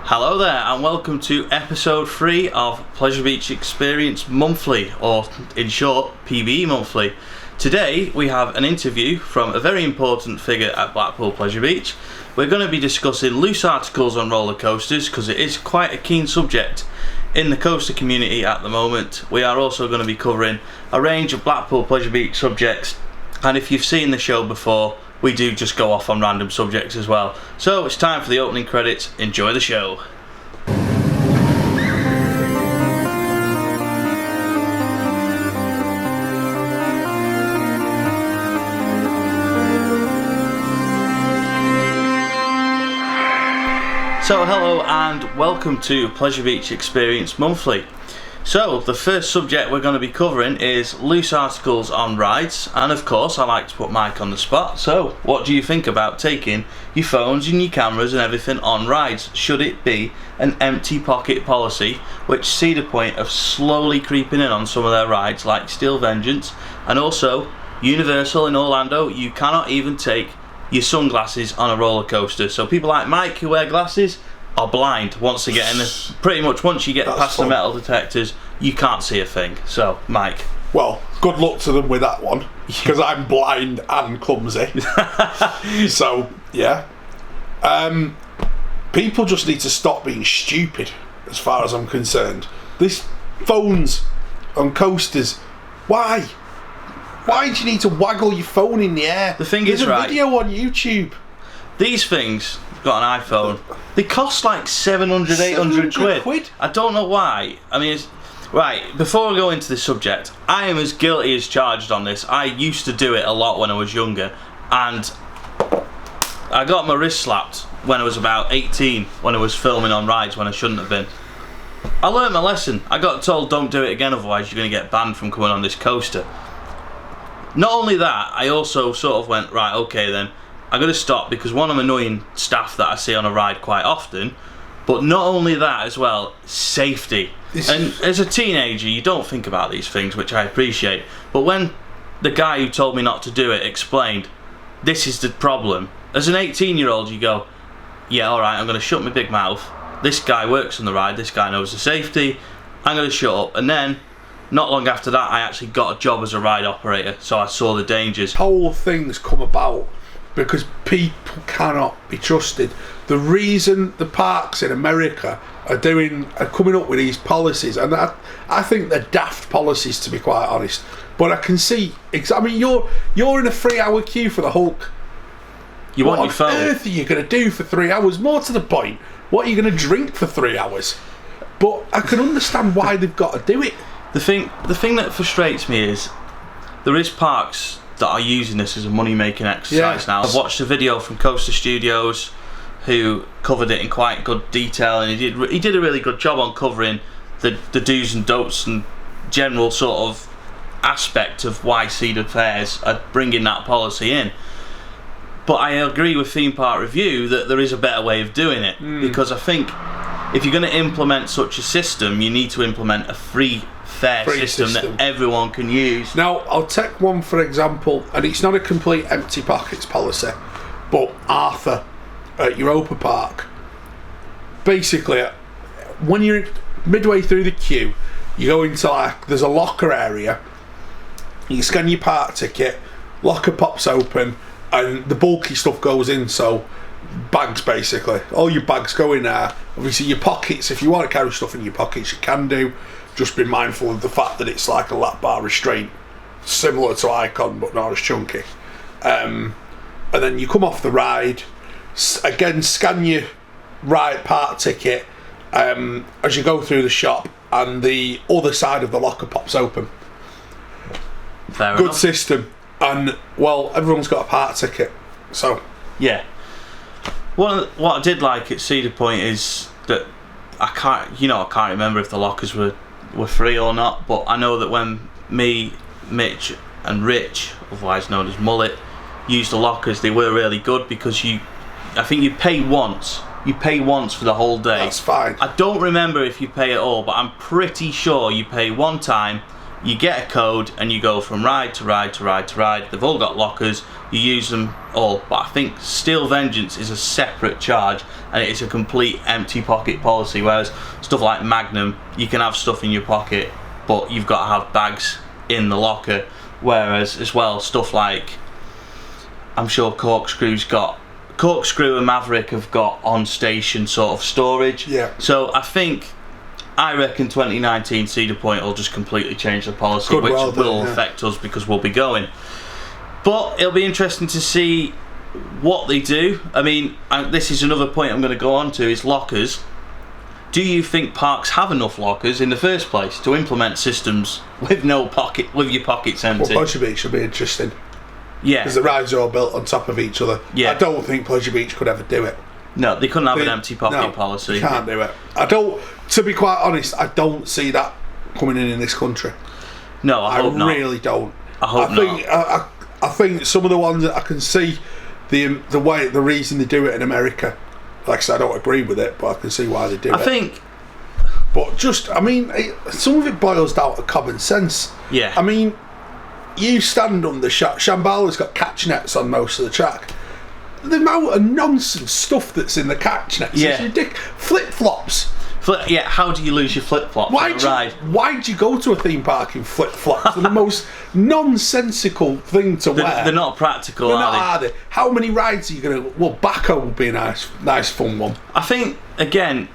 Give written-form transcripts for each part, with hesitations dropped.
Hello there and welcome to episode 3 of Pleasure Beach Experience Monthly, or in short, PBE Monthly. Today we have an interview from a very important figure at Blackpool Pleasure Beach. We're going to be discussing loose articles on roller coasters because it is quite a keen subject in the coaster community at the moment. We are also going to be covering a range of Blackpool Pleasure Beach subjects, and if you've seen the show before, we do just go off on random subjects as well. So it's time for the opening credits. Enjoy the show. So hello and welcome to Pleasure Beach Experience Monthly. So the first subject we're going to be covering is loose articles on rides, and of course I like to put Mike on the spot. So what do you think about taking your phones and your cameras and everything on rides? Should it be an empty pocket policy, which Cedar Point have slowly creeping in on some of their rides like Steel Vengeance, and also Universal in Orlando, you cannot even take your sunglasses on a roller coaster. So people like Mike who wear glasses are blind once they get in the, pretty much once you get past the metal detectors, you can't see a thing. So Mike, well, good luck to them with that one, because I'm blind and clumsy. So yeah, people just need to stop being stupid as far as I'm concerned. This phones on coasters, why do you need to waggle your phone in the air? The thing There's is, a video on YouTube. These things, got an iPhone, they cost like 700, 800 quid. I don't know why. I mean, right, before I go into this subject, I am as guilty as charged on this. I used to do it a lot when I was younger, and I got my wrist slapped when I was about 18 when I was filming on rides when I shouldn't have been. I learned my lesson. I got told don't do it again, otherwise you're going to get banned from coming on this coaster. Not only that, I also sort of went, right, okay then, I'm going to stop, because one, I'm annoying staff that I see on a ride quite often, but not only that as well, safety. And as a teenager, you don't think about these things, which I appreciate, but when the guy who told me not to do it explained, this is the problem, as an 18-year-old you go, yeah, alright, I'm going to shut my big mouth, this guy works on the ride, this guy knows the safety, I'm going to shut up. And then not long after that, I actually got a job as a ride operator, so I saw the dangers. Whole things come about because people cannot be trusted. The reason the parks in America are coming up with these policies, and I think they're daft policies, to be quite honest. But I can see, I mean, you're in a 3-hour queue for the Hulk. You want your phone? What on earth are you going to do for 3 hours? More to the point, what are you going to drink for 3 hours? But I can understand why they've got to do it. The thing that frustrates me is there is parks that are using this as a money-making exercise now. I've watched a video from Coaster Studios who covered it in quite good detail, and he did a really good job on covering the do's and don'ts and general sort of aspect of why Cedar Fairs are bringing that policy in. But I agree with Theme Park Review that there is a better way of doing it, because I think if you're going to implement such a system, you need to implement a free system that everyone can use. Now, I'll take one for example, and it's not a complete empty pockets policy, but Arthur at Europa Park, basically, when you're midway through the queue, you go into there's a locker area, you scan your park ticket, locker pops open, and the bulky stuff goes in, so bags basically, all your bags go in there. Obviously your pockets, if you want to carry stuff in your pockets you can do, just be mindful of the fact that it's like a lap bar restraint, similar to Icon but not as chunky. And then you come off the ride, again scan your ride park ticket as you go through the shop, and the other side of the locker pops open. Fair Good enough. system, and well, everyone's got a park ticket, so yeah. What I did like at Cedar Point is that I can't remember if the lockers were free or not, but I know that when me, Mitch and Rich, otherwise known as Mullet, used the lockers, they were really good, because I think you pay once for the whole day. That's fine. I don't remember if you pay at all, but I'm pretty sure you pay one time, you get a code, and you go from ride to ride to ride to ride. They've all got lockers, you use them all. But I think Steel Vengeance is a separate charge, and it's a complete empty pocket policy, whereas stuff like Magnum, you can have stuff in your pocket, but you've got to have bags in the locker. Whereas as well, stuff like, I'm sure Corkscrew and Maverick have got on station sort of storage. Yeah. So I reckon 2019 Cedar Point will just completely change the policy, which will affect us because we'll be going. But it'll be interesting to see what they do. I mean, this is another point I'm going to go on to, is lockers. Do you think parks have enough lockers in the first place to implement systems with your pockets empty? Well, Pleasure Beach should be interesting. Yeah. Because the rides are all built on top of each other. Yeah. I don't think Pleasure Beach could ever do it. No, they couldn't have an empty pocket policy. They can't do it. To be quite honest, I don't see that coming in this country. No, I hope not. I really don't. I hope not. I think some of the ones that I can see the reason they do it in America. Like I said, I don't agree with it, but I can see why they do it. But some of it boils down to common sense. Yeah. I mean, you stand on the Shambhala's got catch nets on most of the track. The amount of nonsense stuff that's in the catch nets is ridiculous. Flip-flops. How do you lose your flip-flops on a ride? Why do you go to a theme park in flip-flops? They're the most nonsensical thing to wear. They're not practical, are they? How many rides are you going to... Well, Baco would be a nice fun one. I think, again,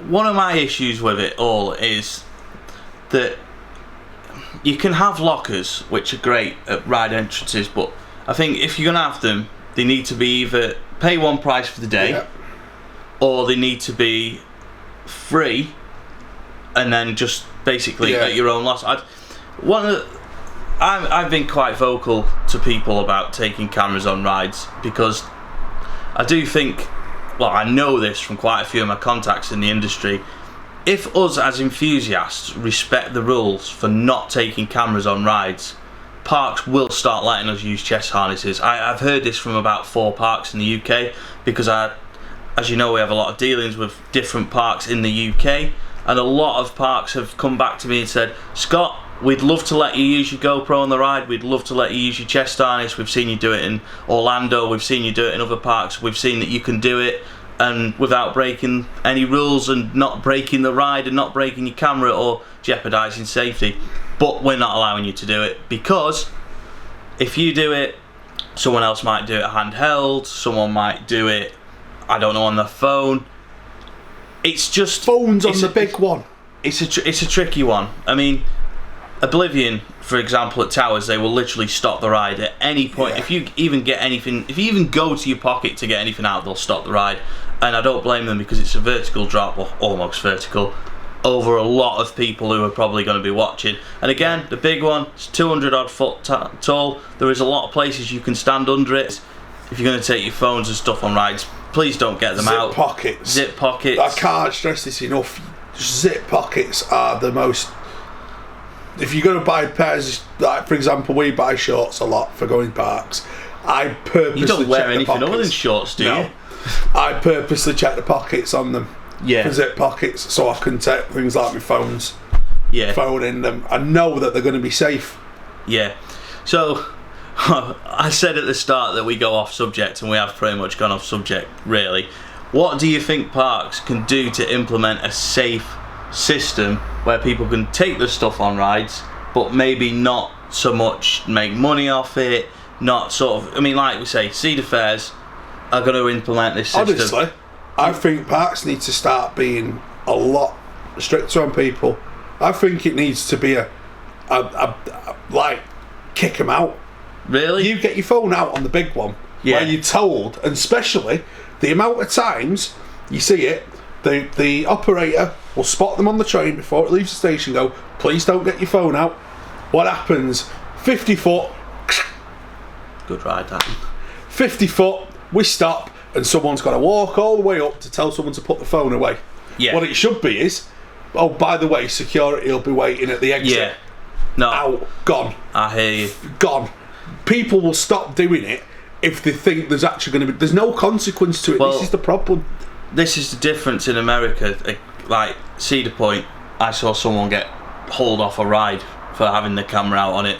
one of my issues with it all is that you can have lockers, which are great at ride entrances, but I think if you're going to have them, they need to be either pay one price for the day, or they need to be free, and then just basically at your own loss. I've been quite vocal to people about taking cameras on rides, because I do think, well, I know this from quite a few of my contacts in the industry, if us as enthusiasts respect the rules for not taking cameras on rides, parks will start letting us use chest harnesses. I've heard this from about 4 parks in the UK, because as you know, we have a lot of dealings with different parks in the UK, and a lot of parks have come back to me and said, Scott, we'd love to let you use your GoPro on the ride, we'd love to let you use your chest harness, we've seen you do it in Orlando, we've seen you do it in other parks, we've seen that you can do it and without breaking any rules and not breaking the ride and not breaking your camera or jeopardising safety, but we're not allowing you to do it, because if you do it, someone else might do it handheld, someone might do it, I don't know, on their phone. It's just phones on the big one. It's a tricky one. I mean, Oblivion, for example, at Towers, they will literally stop the ride at any point. If you even get anything, if you even go to your pocket to get anything out, they'll stop the ride. And I don't blame them, because it's a vertical drop, or almost vertical, over a lot of people who are probably going to be watching. And again, the big one, it's 200 odd foot tall. There is a lot of places you can stand under it. If you're going to take your phones and stuff on rides, please don't get them out. Zip pockets. I can't stress this enough. Zip pockets are the most... If you're going to buy pairs, like for example, we buy shorts a lot for going parks. I purposely You don't wear anything other than shorts, do you? I purposely check the pockets on them. Yeah. For zip pockets, so I can take things like my phone in them. I know that they're going to be safe. Yeah. So, I said at the start that we go off subject, and we have pretty much gone off subject, really. What do you think parks can do to implement a safe system where people can take the stuff on rides, but maybe not so much make money off it, not sort of... I mean, like we say, Cedar Fairs are going to implement this system. Honestly, I think parks need to start being a lot stricter on people. I think it needs to be a like, kick them out. Really? You get your phone out on the big one, where you're told, and especially the amount of times you see it, the operator will spot them on the train before it leaves the station, go, please don't get your phone out. What happens? 50 foot. Good ride, that. 50 foot, we stop, and someone's got to walk all the way up to tell someone to put the phone away. Yeah. What it should be is, oh, by the way, security will be waiting at the exit. Yeah. No. Out. Gone. I hear you. Gone. People will stop doing it if they think there's actually going to be... There's no consequence to it. Well, this is the problem. This is the difference in America. Like, Cedar Point, I saw someone get hauled off a ride for having the camera out on it.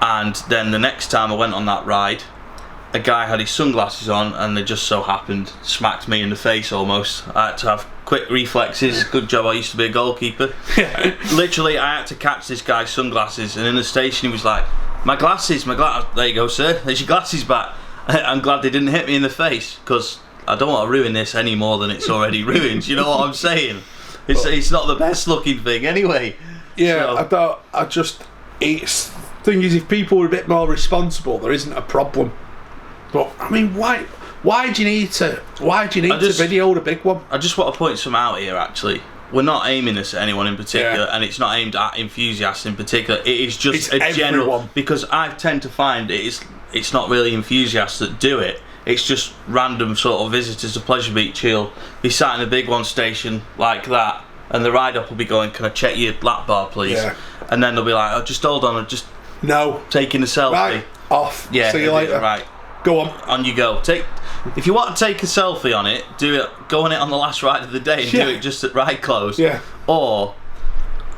And then the next time I went on that ride, a guy had his sunglasses on, and they just so happened smacked me in the face almost. I had to have quick reflexes. Good job I used to be a goalkeeper. Literally, I had to catch this guy's sunglasses, and in the station he was like, my glasses. There you go, sir, there's your glasses back. I'm glad they didn't hit me in the face, because I don't want to ruin this any more than it's already ruined. You know what I'm saying? It's not the best looking thing anyway. Yeah, so. It's thing is, if people were a bit more responsible, there isn't a problem. But I mean, why do you need to video the big one? I just want to point some out here. Actually, we're not aiming this at anyone in particular, and it's not aimed at enthusiasts in particular. It is just a general, because I tend to find it's not really enthusiasts that do it. It's just random sort of visitors to Pleasure Beach who'll be sat in a big one station like that, and the ride up will be going, can I check your lap bar please? Yeah. And then they'll be like, oh, just hold on, I'm just taking a selfie. Right, off. Yeah, see you later. Right. Go on you go. If you want to take a selfie on it, do it. Go on it on the last ride of the day and do it just at ride close. Yeah. Or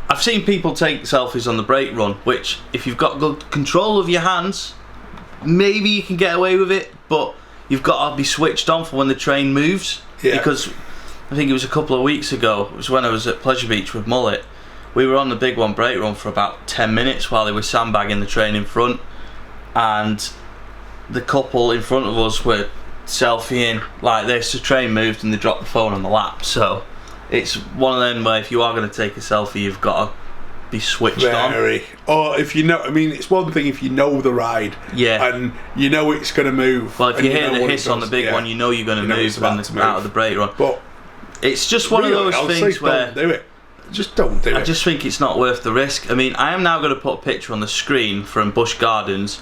I've seen people take selfies on the brake run, which if you've got good control of your hands, maybe you can get away with it, but you've got to be switched on for when the train moves. Yeah. Because I think it was a couple of weeks ago, it was when I was at Pleasure Beach with Mullet, we were on the big one brake run for about 10 minutes while they were sandbagging the train in front, and the couple in front of us were selfieing like this. The train moved and they dropped the phone on the lap. So it's one of them where if you are going to take a selfie, you've got to be switched on. Or if you know, I mean, it's one thing if you know the ride, and you know it's going to move. Well, if you hear the hiss on the big one, you know you're going to move when it's out of the brake run. But it's just one of those things where don't do it. Just don't do it. I just think it's not worth the risk. I mean, I am now going to put a picture on the screen from Busch Gardens.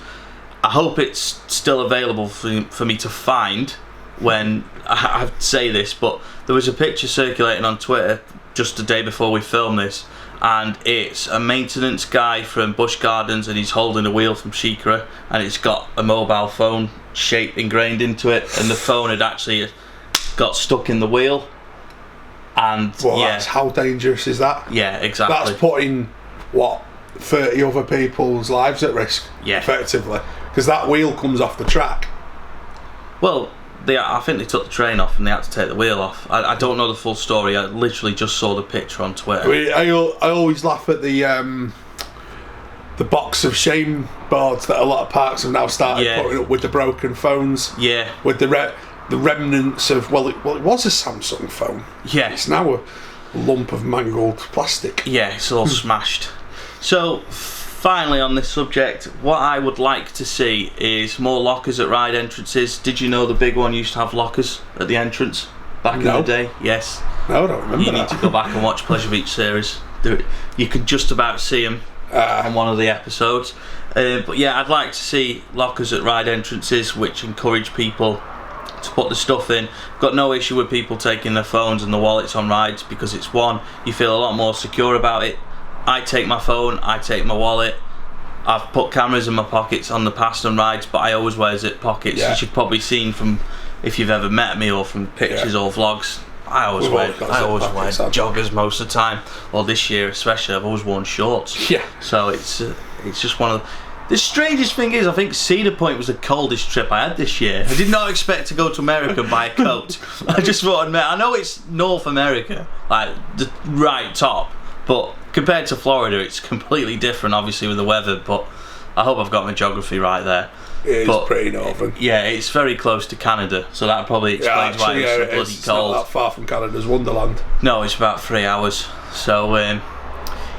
I hope it's still available for me to find when I say this, but there was a picture circulating on Twitter just the day before we filmed this, and it's a maintenance guy from Busch Gardens, and he's holding a wheel from Shikara, and it's got a mobile phone shape ingrained into it, and the phone had actually got stuck in the wheel. And how dangerous is that? Yeah, exactly. That's putting 30 other people's lives at risk. Yeah, effectively, because that wheel comes off the track. Well, I think they took the train off and they had to take the wheel off. I don't know the full story. I literally just saw the picture on Twitter. I always laugh at the box of shame boards that a lot of parks have now started putting up with the broken phones. Yeah, with the remnants of it was a Samsung phone. Yeah, it's now a lump of mangled plastic. Yeah, it's all smashed. So finally on this subject, what I would like to see is more lockers at ride entrances. Did you know the big one used to have lockers at the entrance back in the day? Yes. No, I don't remember. You need to go back and watch Pleasure Beach series. You can just about see them on one of the episodes. But yeah, I'd like to see lockers at ride entrances which encourage people to put the stuff in. Got no issue with people taking their phones and their wallets on rides, because it's you feel a lot more secure about it. I take my phone, I take my wallet. I've put cameras in my pockets on the past and rides, but I always wear zip pockets. As you've probably seen from, if you've ever met me or from pictures or vlogs, I always wear joggers most of the time. Or this year especially, I've always worn shorts. Yeah. So it's just one of the strangest thing is, I think Cedar Point was the coldest trip I had this year. I did not expect to go to America and buy a coat. I just thought, I know it's North America, like the right top, but compared to Florida, it's completely different, obviously, with the weather. But I hope I've got my geography right there. It is pretty northern. Yeah, it's very close to Canada, so that probably explains why it's so bloody cold. It's not that far from Canada's Wonderland. No, it's about 3 hours. So,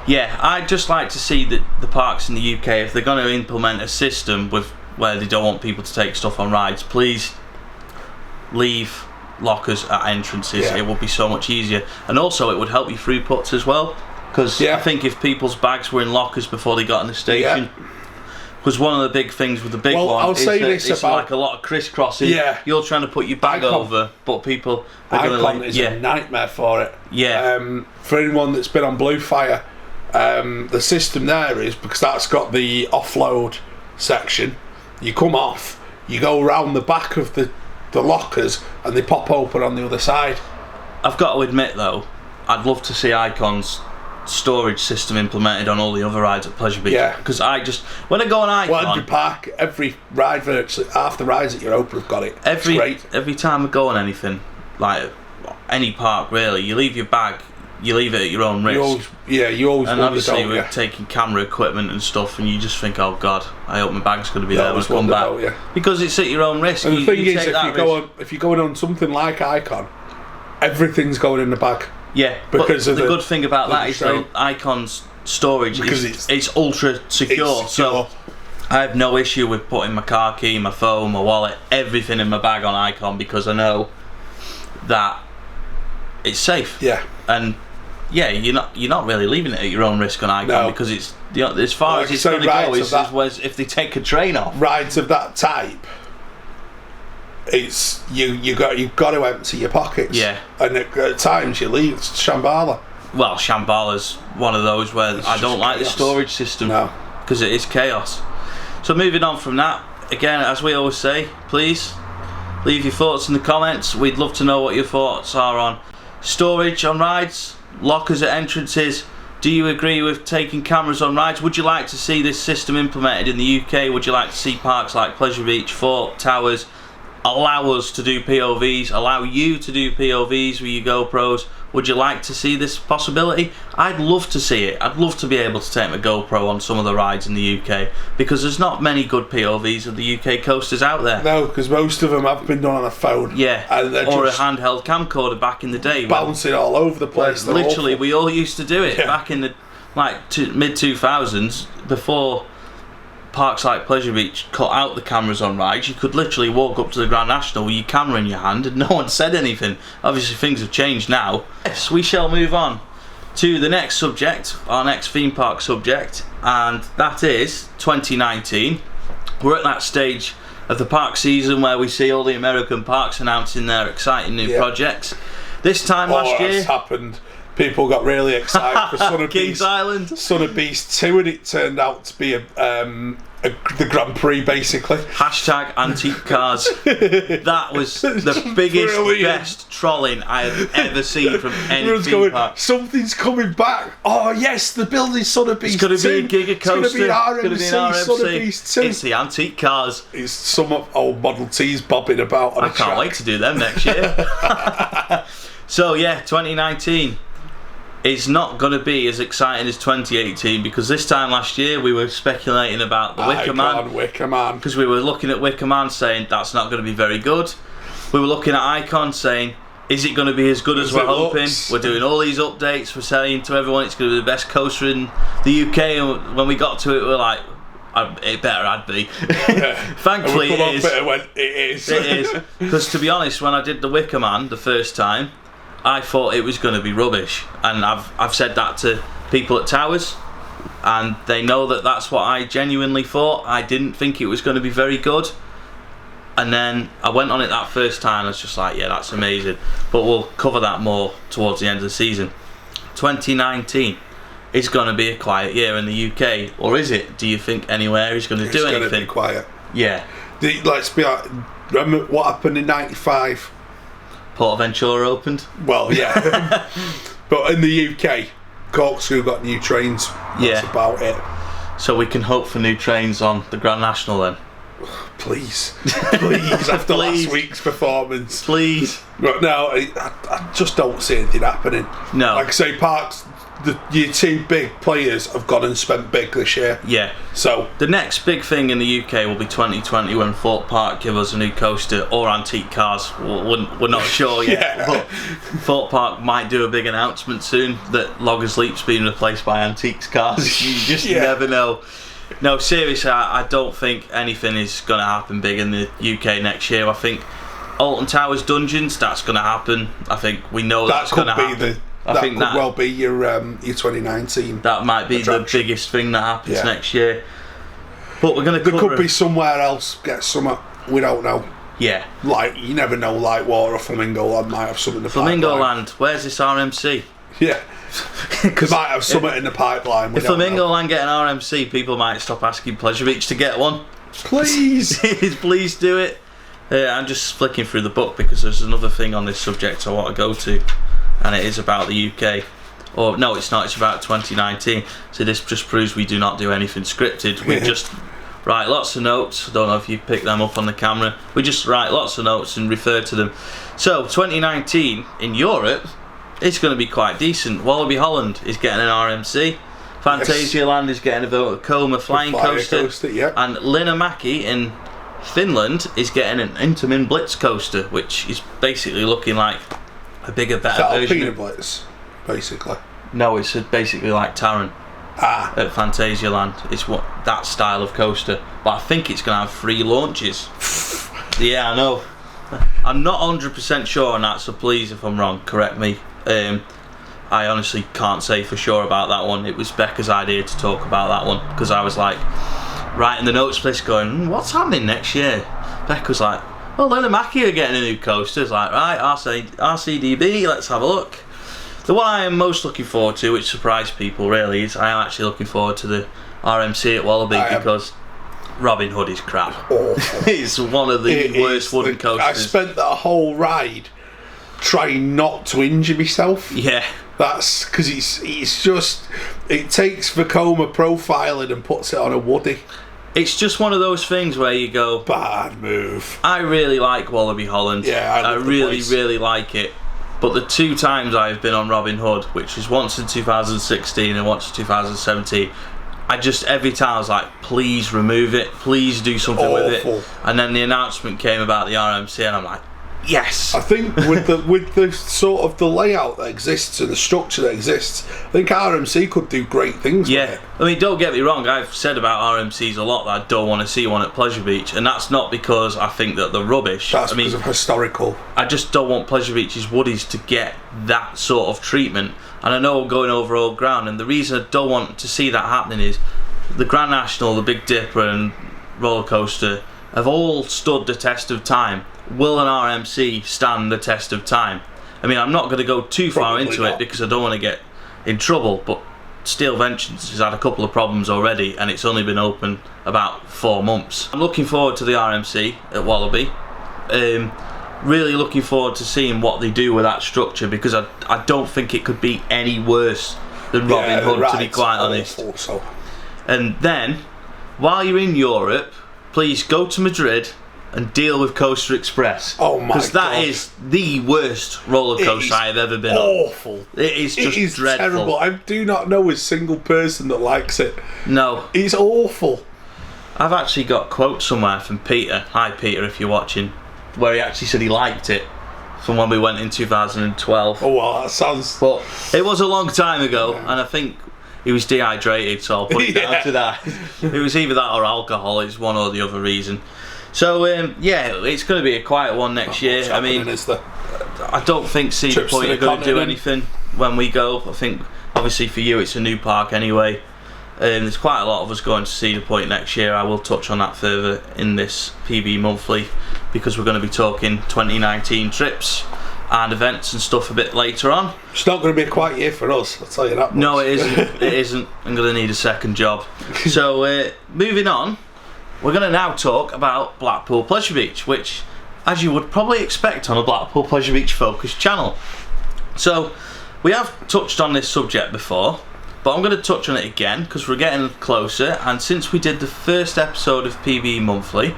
yeah, I'd just like to see that the parks in the UK, if they're going to implement a system where they don't want people to take stuff on rides, please leave lockers at entrances. It would be so much easier, and also it would help you through puts as well. Because I think if people's bags were in lockers before they got in the station, because one of the big things with the big one is that it's like a lot of crisscrossing. Yeah. You're trying to put your bag over, but people are going to is a nightmare for it. Yeah. For anyone that's been on Blue Fire, the system there is, because that's got the offload section, you come off, you go around the back of the lockers, and they pop open on the other side. I've got to admit though, I'd love to see Icons storage system implemented on all the other rides at Pleasure Beach. Yeah. Because when I go on Icon... Well, every park, every ride, virtually half the rides at Europa have got it. It's great. Every time I go on anything, like any park really, you leave your bag, you leave it at your own risk. You always and obviously we're taking camera equipment and stuff, and you just think, oh God, I hope my bag's going to be there when I come back. Because it's at your own risk. And the thing is, if you're going on something like Icon, everything's going in the bag. Yeah, because the good thing about that is that Icon's storage it's ultra secure. So I have no issue with putting my car key, my phone, my wallet, everything in my bag on Icon, because I know that it's safe. Yeah. And yeah, you're not really leaving it at your own risk on Icon, because it's as far as it's going to go is if they take a train off. Rides of that type, it's you've got to empty your pockets. Yeah. And at times you leave Shambhala. Well, Shambhala's one of those where I don't like the storage system. No. Because it is chaos. So moving on from that, again, as we always say, please leave your thoughts in the comments. We'd love to know what your thoughts are on storage on rides, lockers at entrances. Do you agree with taking cameras on rides? Would you like to see this system implemented in the UK? Would you like to see parks like Pleasure Beach, Fort, Towers allow us to do POVs, allow you to do POVs with your GoPros? Would you like to see this possibility? I'd love to see it. I'd love to be able to take my GoPro on some of the rides in the UK, because there's not many good POVs of the UK coasters out there. No, because most of them have been done on a phone. Yeah, or a handheld camcorder back in the day. Bouncing all over the place. Literally, we all used to do it back in the mid-2000s, before parks like Pleasure Beach cut out the cameras on rides. You could literally walk up to the Grand National with your camera in your hand and no one said anything. Obviously things have changed now. Yes, we shall move on to the next subject, our next theme park subject, and that is 2019. We're at that stage of the park season where we see all the American parks announcing their exciting new projects. This time last year... That's happened. People got really excited for Son of Kings Island. Son of Beast 2, and it turned out to be the Grand Prix, basically. Hashtag antique cars. That was the biggest, best trolling I have ever seen from any theme park. Something's coming back. Oh yes, the building Son of Beast 2. It's going to be a Giga Coaster. It's going to be an RMC. Son of Beast 2. It's the antique cars. It's some old Model Ts bobbing about on I can't wait to do them next year. So yeah, 2019. It's not going to be as exciting as 2018, because this time last year we were speculating about the Wicker Man. Because we were looking at Wicker Man saying that's not going to be very good. We were looking at Icon saying, is it going to be as good as we're hoping? We're doing all these updates, we're saying to everyone it's going to be the best coaster in the UK, and when we got to it we were like, it better had be. Yeah. Thankfully it is. It is. It is. Because to be honest, when I did the Wicker Man the first time, I thought it was going to be rubbish, and I've said that to people at Towers, and they know that that's what I genuinely thought. I didn't think it was going to be very good, and then I went on it that first time and I was just like, yeah, that's amazing. But we'll cover that more towards the end of the season. 2019 is going to be a quiet year in the UK, or is it? Do you think anywhere is going to do anything? It's going to be quiet. Yeah. Let's be honest, remember what happened in '95? Portaventura opened. Well, yeah. But in the UK, Corkscrew got new trains. That's about it. So we can hope for new trains on the Grand National then. Please. After last week's performance. Please. But no, I just don't see anything happening. No. Like I say, parks, your two big players have gone and spent big this year. Yeah. So the next big thing in the UK will be 2020 when Fort Park give us a new coaster or antique cars. We're not sure yet. But Fort Park might do a big announcement soon that Loggers Leap's being replaced by antiques cars. You just never know. No, seriously, I don't think anything is going to happen big in the UK next year. I think Alton Towers Dungeons, that's going to happen. I think we know that's going to happen. That could well be your 2019. That might be the biggest thing that happens next year. But we're going to There could be somewhere else, get something, we don't know. Yeah. Like, you never know, like Water or Flamingo Land might have something in the Flamingo pipeline. Land, where's this RMC? Yeah. Because might have something in the pipeline. If Flamingo Land get an RMC, people might stop asking Pleasure Beach to get one. Please. Please do it. I'm just flicking through the book because there's another thing on this subject I want to go to, and it is about the UK. Or no, it's not. It's about 2019. So this just proves we do not do anything scripted. We just write lots of notes. I don't know if you picked them up on the camera. We just write lots of notes and refer to them. So 2019 in Europe, it's going to be quite decent. Wallaby Holland is getting an RMC. Fantasialand is getting a Votacoma flying coaster. And Linnanmäki in Finland is getting an Intamin Blitz coaster, which is basically looking like a bigger, better version of Blitz, basically. No, it's basically like Taron at Fantasialand. It's what that style of coaster, but I think it's going to have 3 launches. Yeah, I know. I'm not 100% sure on that, so please, if I'm wrong, correct me. I honestly can't say for sure about that one. It was Becca's idea to talk about that one because I was like writing the notes list going, what's happening next year? Becca was like, well, Linnanmäki are getting a new coaster. It's like, right, RCDB, let's have a look. The one I am most looking forward to, which surprised people really, is I am actually looking forward to the RMC at Wallaby because Robin Hood is crap. It's one of the worst wooden coasters. I spent that whole ride trying not to injure myself. Yeah. That's because it's just, it takes Vekoma profiling and puts it on a woody. It's just one of those things where you go, bad move. I really like Wallaby Holland. Yeah, I really like it. But the 2 times I've been on Robin Hood, which was once in 2016 and once in 2017, I just, every time I was like, please remove it, please do something with it. And then the announcement came about the RMC and I'm like, yes. I think with the sort of the layout that exists and the structure that exists, I think RMC could do great things with it. I mean, don't get me wrong, I've said about RMCs a lot that I don't want to see one at Pleasure Beach, and that's not because I think that they're rubbish. That's because of historical. I just don't want Pleasure Beach's woodies to get that sort of treatment, and I know I'm going over old ground, and the reason I don't want to see that happening is the Grand National, the Big Dipper and Rollercoaster have all stood the test of time. Will an RMC stand the test of time? I mean, I'm not going to go too far into it because I don't want to get in trouble, but Steel Ventures has had a couple of problems already and it's only been open about 4 months. I'm looking forward to the RMC at Wallaby. Really looking forward to seeing what they do with that structure because I don't think it could be any worse than Robin Hood, to be quite honest. Also. And then, while you're in Europe, please go to Madrid and deal with Coaster Express. Oh my god. Because that is the worst roller coaster I have ever been on. Awful. It is just dreadful. Terrible. I do not know a single person that likes it. No. It's awful. I've actually got quotes somewhere from Peter. Hi Peter, if you're watching. Where he actually said he liked it. From when we went in 2012. Oh well, that sounds... But it was a long time ago, and I think he was dehydrated, so I'll put it down to that. It was either that or alcohol. It's one or the other reason. So yeah, it's going to be a quiet one next year. I mean, I don't think Cedar Point are going to do anything when we go. I think obviously for you it's a new park anyway. There's quite a lot of us going to Cedar Point next year. I will touch on that further in this PB Monthly because we're going to be talking 2019 trips and events and stuff a bit later on. It's not going to be a quiet year for us, I'll tell you that much. No, it isn't. It isn't. I'm going to need a second job. So moving on, we're going to now talk about Blackpool Pleasure Beach, which, as you would probably expect on a Blackpool Pleasure Beach focused channel. So we have touched on this subject before, but I'm going to touch on it again because we're getting closer, and since we did the first episode of PB Monthly,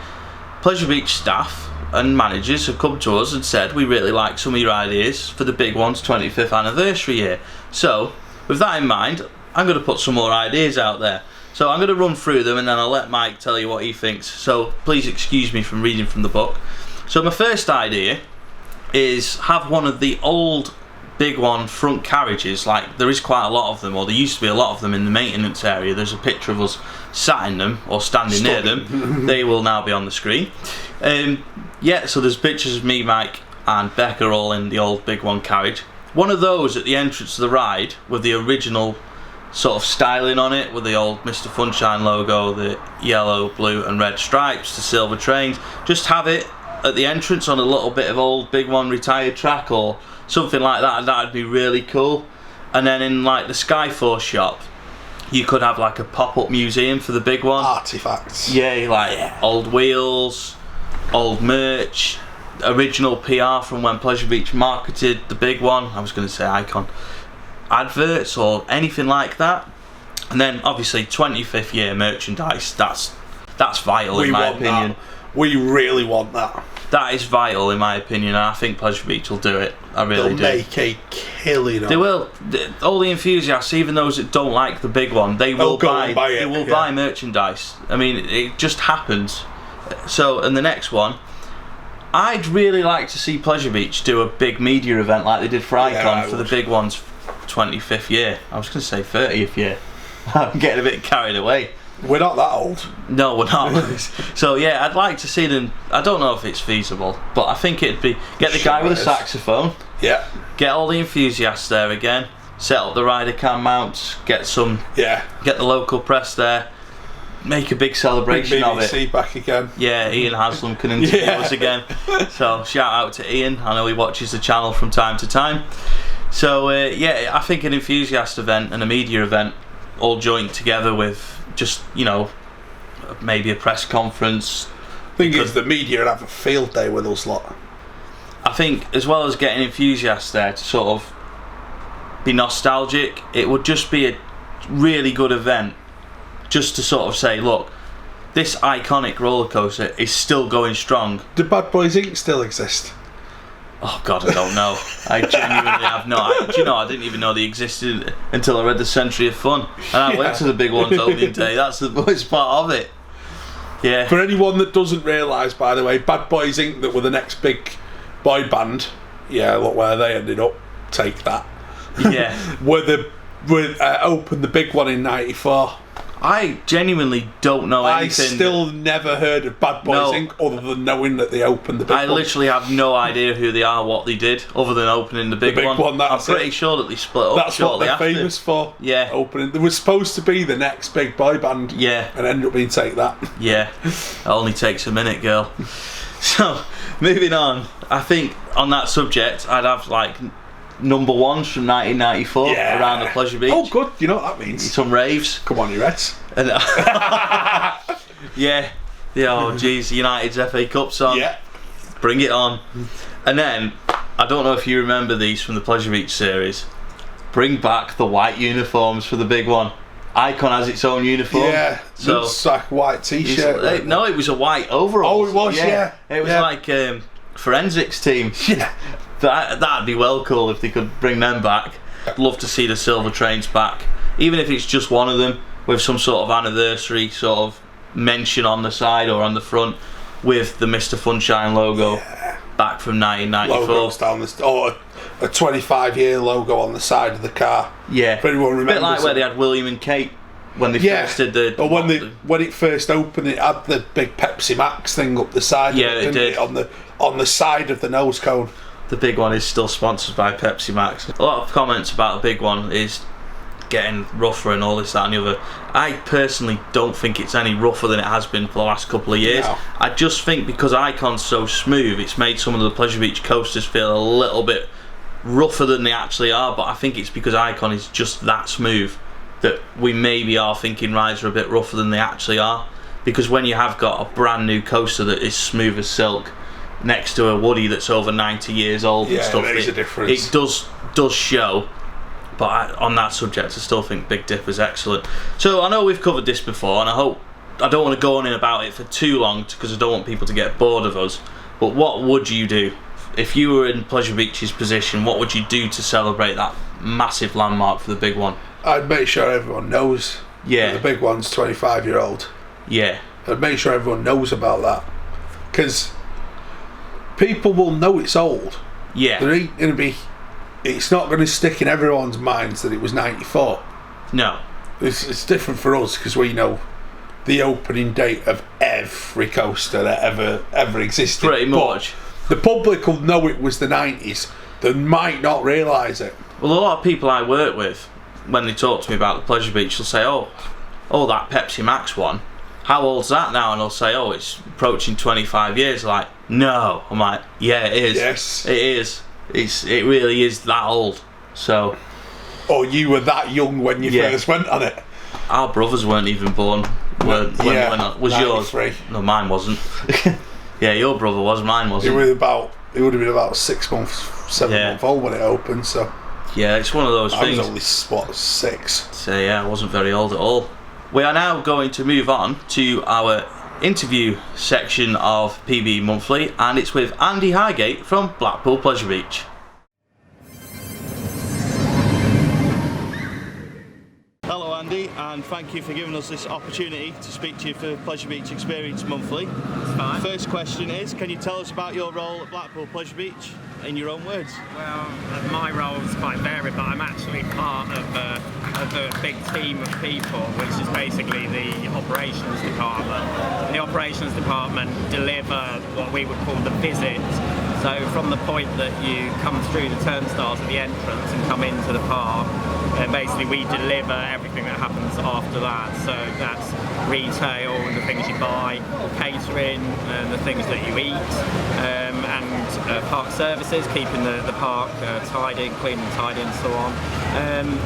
Pleasure Beach staff and managers have come to us and said we really like some of your ideas for the big one's 25th anniversary year. So with that in mind, I'm going to put some more ideas out there. So I'm going to run through them and then I'll let Mike tell you what he thinks. So please excuse me from reading from the book. So my first idea is have one of the old big one front carriages. Like there is quite a lot of them, or there used to be a lot of them in the maintenance area. There's a picture of us sat in them or standing near them. They will now be on the screen. Yeah, so there's pictures of me, Mike and Becca all in the old big one carriage. One of those at the entrance of the ride with the original sort of styling on it, with the old Mr. Funshine logo, the yellow, blue and red stripes, the silver trains. Just have it at the entrance on a little bit of old big one retired track or something like that, and that'd be really cool. And then in like the Skyforce shop, you could have like a pop-up museum for the big one. Artifacts. Yeah, like old wheels, old merch, original PR from when Pleasure Beach marketed the big one. I was going to say Icon. adverts or anything like that. And then obviously 25th year merchandise, that's vital in my opinion. We really want that. That is vital in my opinion, and I think Pleasure Beach will do it. I really do. They'll make a killing. They will. All the enthusiasts, even those that don't like the big one, they will buy merchandise. I mean, it just happens. So, and the next one, I'd really like to see Pleasure Beach do a big media event like they did for Icon for the big one's 25th year. I was going to say 30th year. I'm getting a bit carried away. We're not that old. No, we're not. So yeah, I'd like to see them. I don't know if it's feasible, but I think it'd be get the guy with a saxophone. Yeah. Get all the enthusiasts there again. Set up the rider cam mounts. Get some. Yeah. Get the local press there. Make a big celebration of it. BBC back again. Yeah, Ian Haslam can interview us again. So shout out to Ian. I know he watches the channel from time to time. So yeah, I think an enthusiast event and a media event all joined together with just, you know, maybe a press conference. Thing is, the media would have a field day with us lot. I think as well as getting enthusiasts there to sort of be nostalgic, it would just be a really good event just to sort of say, look, this iconic roller coaster is still going strong. Do Bad Boys Inc. still exist? Oh God, I don't know. I genuinely have no. Do you know? I didn't even know they existed until I read the Century of Fun, and I went to the big one's opening day. That's the most part of it. Yeah. For anyone that doesn't realise, by the way, Bad Boys Inc. that were the next big boy band. Yeah, look where they ended up. Take that. Yeah. Opened the big one in '94. I genuinely don't know anything. I still never heard of Bad Boys Inc. other than knowing that they opened the big one. I literally have no idea who they are, what they did, other than opening the big one. I'm pretty sure that they split up. That's what they're famous for. Yeah. Opening. They were supposed to be the next big boy band. Yeah. And ended up being Take That. Yeah. It only takes a minute, girl. So, moving on. I think on that subject, I'd have like number ones from 1994 around the Pleasure Beach. Oh, good. You know what that means? Some raves. Come on, you Reds. And, yeah. Oh, geez. United's FA Cup song. Yeah. Bring it on. And then, I don't know if you remember these from the Pleasure Beach series. Bring back the white uniforms for the big one. Icon has its own uniform. Yeah. So it's like a white t-shirt. No, it was a white overall. Oh, it was, yeah. It was like forensics team. Yeah. That'd be well cool if they could bring them back. I'd love to see the silver trains back, even if it's just one of them with some sort of anniversary sort of mention on the side or on the front with the Mr. Funshine logo back from 1994. Logos down a 25-year logo on the side of the car. Yeah, if anyone remembers, a bit like where they had William and Kate when they first did the. Or when it first opened, it had the big Pepsi Max thing up the side. Yeah, it did on the side of the nose cone. The big one is still sponsored by Pepsi Max. A lot of comments about the big one is getting rougher and all this, that and the other. I personally don't think it's any rougher than it has been for the last couple of years. No. I just think because Icon's so smooth, it's made some of the Pleasure Beach coasters feel a little bit rougher than they actually are, but I think it's because Icon is just that smooth that we maybe are thinking rides are a bit rougher than they actually are, because when you have got a brand new coaster that is smooth as silk next to a Woody that's over 90 years old and stuff, it makes a difference. It does show. But on that subject, I still think Big Dipper's excellent. So I know we've covered this before, and I don't want to go on in about it for too long because I don't want people to get bored of us. But what would you do if you were in Pleasure Beach's position? What would you do to celebrate that massive landmark for the big one? I'd make sure everyone knows. Yeah. That the big one's 25-year-old. Yeah. I'd make sure everyone knows about that, because people will know it's old. Yeah. There ain't going to be. It's not going to stick in everyone's minds that it was 94. No. It's different for us because we know the opening date of every coaster that ever existed. Pretty much. But the public will know it was the 90s. They might not realise it. Well, a lot of people I work with, when they talk to me about the Pleasure Beach, they'll say, oh, that Pepsi Max one, how old's that now? And they'll say, oh, it's approaching 25 years. Like, no. I'm like, yeah, it is. Yes. It is. It really is that old. So. Or you were that young when you first went on it. Our brothers weren't even born when we went on. Was 93. Yours? No, mine wasn't. Yeah, your brother was. Mine wasn't. It would have been about 6 months, 7 months old when it opened. So. Yeah, it's one of those things. I was only, what, 6? So yeah, I wasn't very old at all. We are now going to move on to our interview section of PB Monthly, and it's with Andy Hygate from Blackpool Pleasure Beach. Hello Andy, and thank you for giving us this opportunity to speak to you for Pleasure Beach Experience Monthly. That's fine. First question is, can you tell us about your role at Blackpool Pleasure Beach in your own words? Well, my role is quite varied, but I'm actually part of a big team of people, which is basically the operations department. And the operations department deliver what we would call the visit. So from the point that you come through the turnstiles at the entrance and come into the park, basically we deliver everything that happens after that. So that's retail, the things you buy, catering, the things that you eat, and park services, keeping the park tidy, clean and tidy and so on.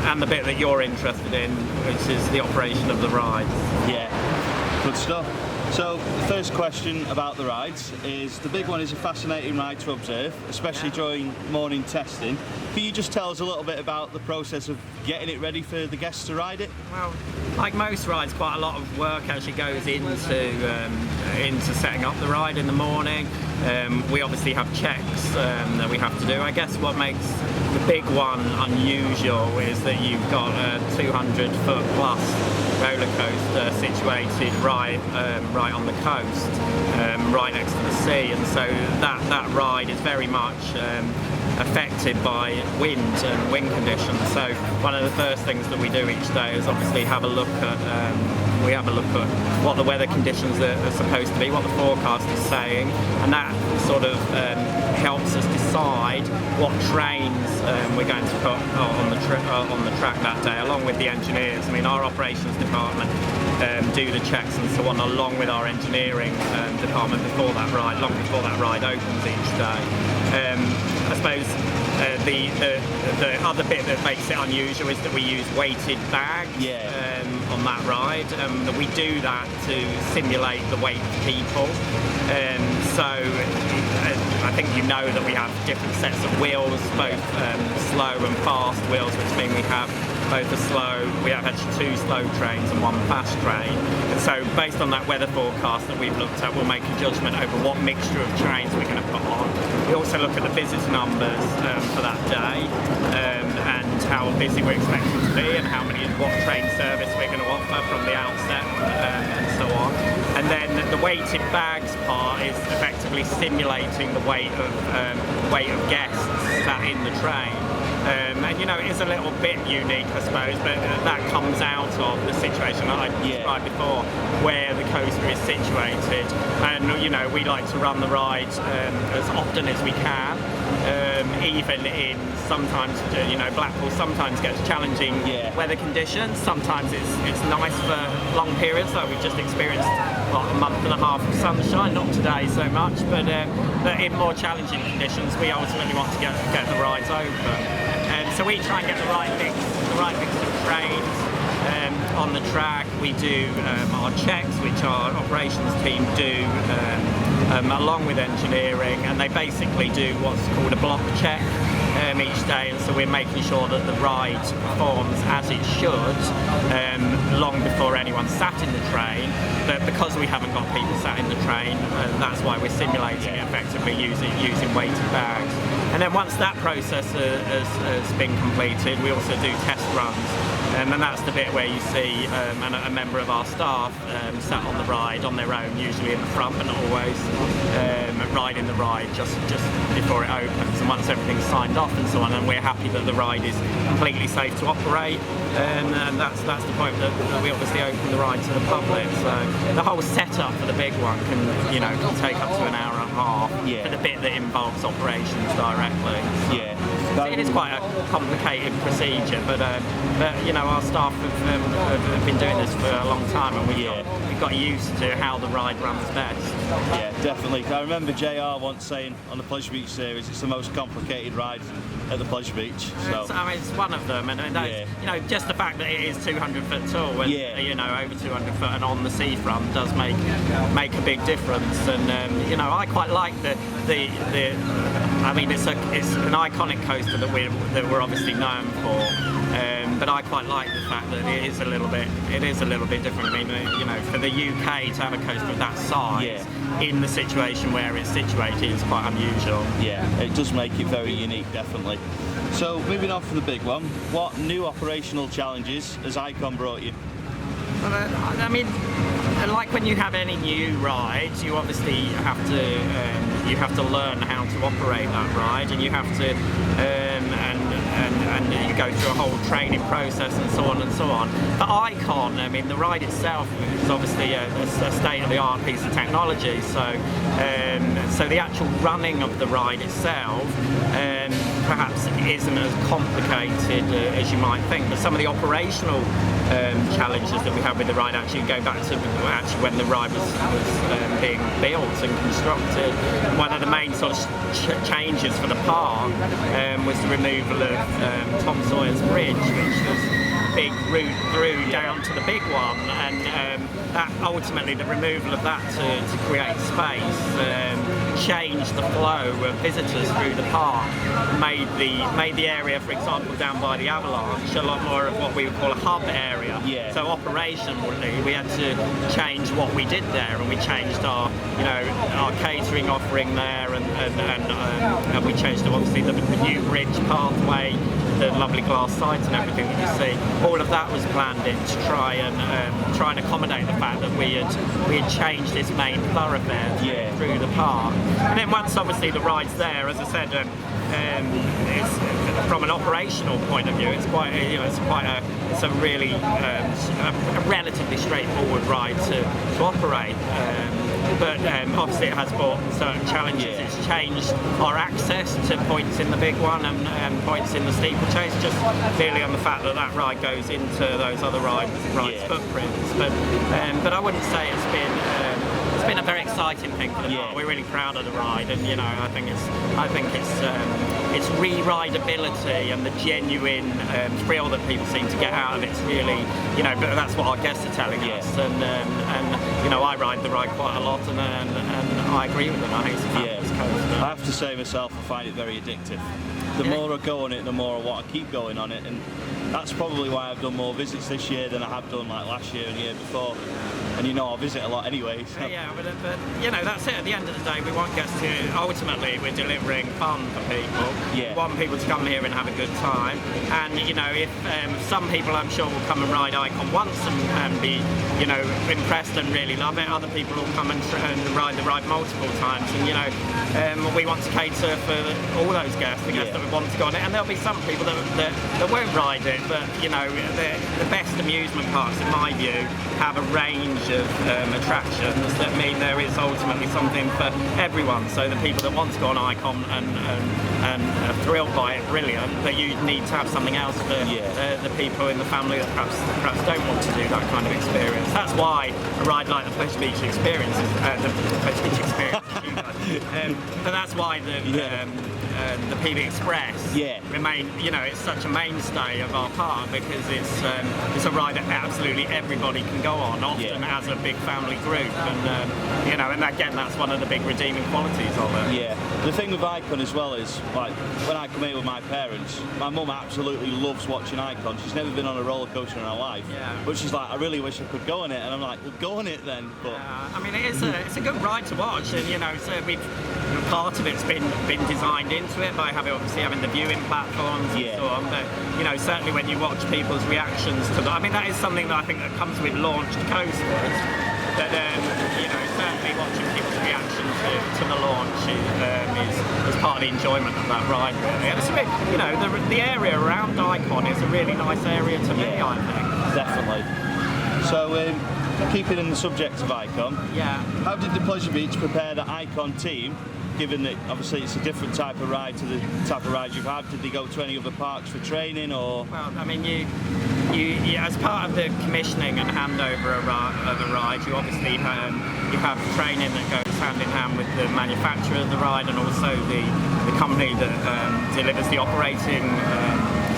And the bit that you're interested in, which is the operation of the rides. Yeah, good stuff. So the first question about the rides is, the big one is a fascinating ride to observe, especially during morning testing. Can you just tell us a little bit about the process of getting it ready for the guests to ride it? Well, like most rides, quite a lot of work actually goes into setting up the ride in the morning. We obviously have checks that we have to do. I guess what makes the big one unusual is that you've got a 200-foot plus roller coaster situated right on the coast, right next to the sea, and so that ride is very much affected by wind and wind conditions. So one of the first things that we do each day is obviously have a look at what the weather conditions are supposed to be, what the forecast is saying, and that sort of helps us decide what trains we're going to put on the track that day, along with the engineers. I mean, our operations department do the checks and so on, along with our engineering department before that ride, long before that ride opens each day. I suppose the other bit that makes it unusual is that we use weighted bags on that ride. That we do that to simulate the weight of people. So I think you know that we have different sets of wheels, both slow and fast wheels, which mean we have we have actually 2 slow trains and 1 fast train. And so based on that weather forecast that we've looked at, we'll make a judgment over what mixture of trains we're going to put on. We also look at the visitor numbers for that day, and how busy we're expecting to be, and what train service we're going to offer from the outset, and so on. And then the weighted bags part is effectively simulating the weight of guests sat in the train. And you know, it is a little bit unique, I suppose, but that comes out of the situation that I described before, where the coaster is situated. And you know, we like to run the ride as often as we can, even in sometimes, you know, Blackpool sometimes gets challenging weather conditions. Sometimes it's nice for long periods, like we've just experienced a month and a half of sunshine, not today so much, but in more challenging conditions we ultimately want to get the rides open. So we try and get the right mix of trains on the track. We do our checks, which our operations team do along with engineering, and they basically do what's called a block check each day, and so we're making sure that the ride performs as it should long before anyone sat in the train. But because we haven't got people sat in the train, that's why we're simulating it effectively using weighted bags. And then once that process has been completed, we also do test runs. And that's the bit where you see a member of our staff sat on the ride on their own, usually in the front, but not always, riding the ride just before it opens. And once everything's signed off and so on, and we're happy that the ride is completely safe to operate, and that's the point that we obviously open the ride to the public. So the whole setup for the big one can take up to an hour and a half for the bit that involves operations directly. So it is quite a complicated procedure, but you know, our staff have been doing this for a long time, and we've got used to how the ride runs best. Yeah, definitely. I remember JR once saying on the Pleasure Beach series, it's the most complicated ride at the Pleasure Beach. So I mean, it's one of them, and you know, just the fact that it is 200 foot tall, and you know, over 200 foot and on the seafront does make a big difference. And you know, I quite like the I mean, it's an iconic coaster that we're obviously known for. But I quite like the fact that it is a little bit different. I mean, you know, for the UK to have a coaster of that size in the situation where it's situated is quite unusual. Yeah, it does make it very unique, definitely. So, moving on from the big one, what new operational challenges has Icon brought you? Well, I mean, like when you have any new rides, you obviously have to learn how to operate that ride, and you have to and you go through a whole training process and so on and so on. For Icon, I mean, the ride itself is obviously a state-of-the-art piece of technology, so the actual running of the ride itself perhaps isn't as complicated as you might think, but some of the operational challenges that we have with the ride actually go back to when the ride was being built and constructed. One of the main sort of changes for the park was the removal of Tom Sawyer's Bridge, which was a big route through down to the big one, and that ultimately the removal of that to create space changed the flow of visitors through the park, made the area, for example, down by the Avalanche, a lot more of what we would call a hub area. Yeah. So operationally, we had to change what we did there, and we changed our catering offering there, and we changed obviously the new bridge pathway, the lovely glass sides and everything that you see. All of that was planned in to try and accommodate the fact that we had changed this main thoroughfare through the park. And then once obviously the ride's there, as I said, it's, from an operational point of view, it's quite a really relatively straightforward ride to operate. But obviously it has brought certain challenges. Yeah. It's changed our access to points in the big one and points in the steeplechase, just clearly on the fact that that ride goes into those other rides' footprints. But I wouldn't say it's been a very exciting thing for the park. We're really proud of the ride, and I think its re-rideability and the genuine thrill that people seem to get out of it's really, but that's what our guests are telling us, and I ride the ride quite a lot, and I agree with them. I think it's a fabulous coaster. I have to say myself, I find it very addictive. The more I go on it, the more I want to keep going on it, and that's probably why I've done more visits this year than I have done like last year and the year before. And I visit a lot anyway. So. Yeah, but that's it. At the end of the day, we want guests to. Ultimately, we're delivering fun for people. Yeah. We want people to come here and have a good time. And if some people, I'm sure, will come and ride Icon once and be impressed and really love it. Other people will come and ride the ride multiple times. And we want to cater for all those guests, the guests that we want to go on it. And there'll be some people that won't ride it, but the best amusement parks, in my view, have a range of attractions that mean there is ultimately something for everyone. So the people that want to go on Icon and are thrilled by it, brilliant, but you need to have something else for the people in the family that perhaps don't want to do that kind of experience. That's why a ride like the Pleasure Beach experience is the Pleasure Beach experience but that's why the PB Express remain, it's such a mainstay of our park, because it's a ride that absolutely everybody can go on, often as a big family group, and again, that's one of the big redeeming qualities of it. Yeah, the thing with Icon as well is, like, when I come here with my parents, my mum absolutely loves watching Icon. She's never been on a roller coaster in her life, but she's like, I really wish I could go on it, and I'm like, well, go on it then. But I mean, it's a good ride to watch, and so part of it's been designed into it by having the viewing platforms and so on, but certainly when you watch people's reactions to that, I mean, that is something that I think that comes with launched coasters, that certainly watching people's reaction to the launch is part of the enjoyment of that ride, really. And it's a bit, the area around Icon is a really nice area to me, I think. Definitely. So keeping in the subject of Icon, how did the Pleasure Beach prepare the Icon team, given that obviously it's a different type of ride to the type of rides you've had? Did they go to any other parks for training, or? Well, I mean, you as part of the commissioning and handover of a ride, you obviously have training that goes hand in hand with the manufacturer of the ride, and also the company that delivers the operating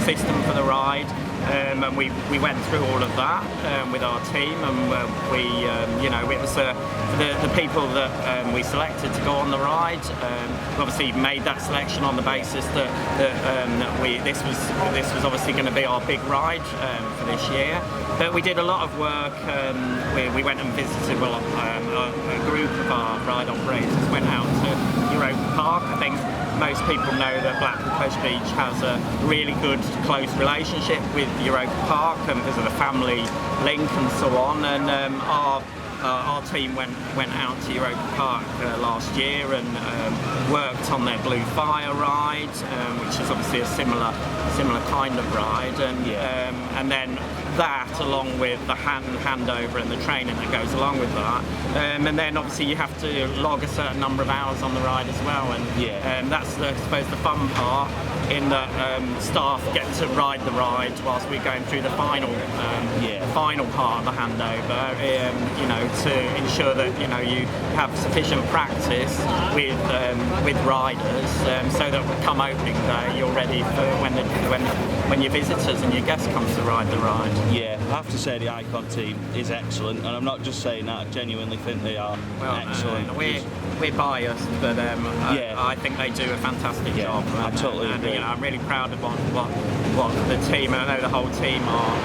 system for the ride. And we went through all of that with our team, and you know, it was for the people that we selected to go on the ride. We obviously made that selection on the basis that this was obviously going to be our big ride for this year. But we did a lot of work. We went and visited a group of our ride operators. Went out to Europa Park. I think most people know that Blackpool Pleasure Beach has a really good, close relationship with Europa Park because of the family link and so on. And our team went out to Europa Park last year and worked on their Blue Fire ride, which is obviously a similar kind of ride. And then that, along with the handover and the training that goes along with that, and then obviously you have to log a certain number of hours on the ride as well, and that's I suppose the fun part, in that staff get to ride the ride whilst we're going through the final part of the handover, you know, to ensure that, you know, you have sufficient practice with riders, so that come opening day you're ready for when your visitors and your guests come to ride the ride. Yeah, I have to say the Icon team is excellent, and I'm not just saying that, I genuinely think they are excellent. We're biased, but I think they do a fantastic job. I totally agree. You know, I'm really proud of what the team, and I know the whole team are,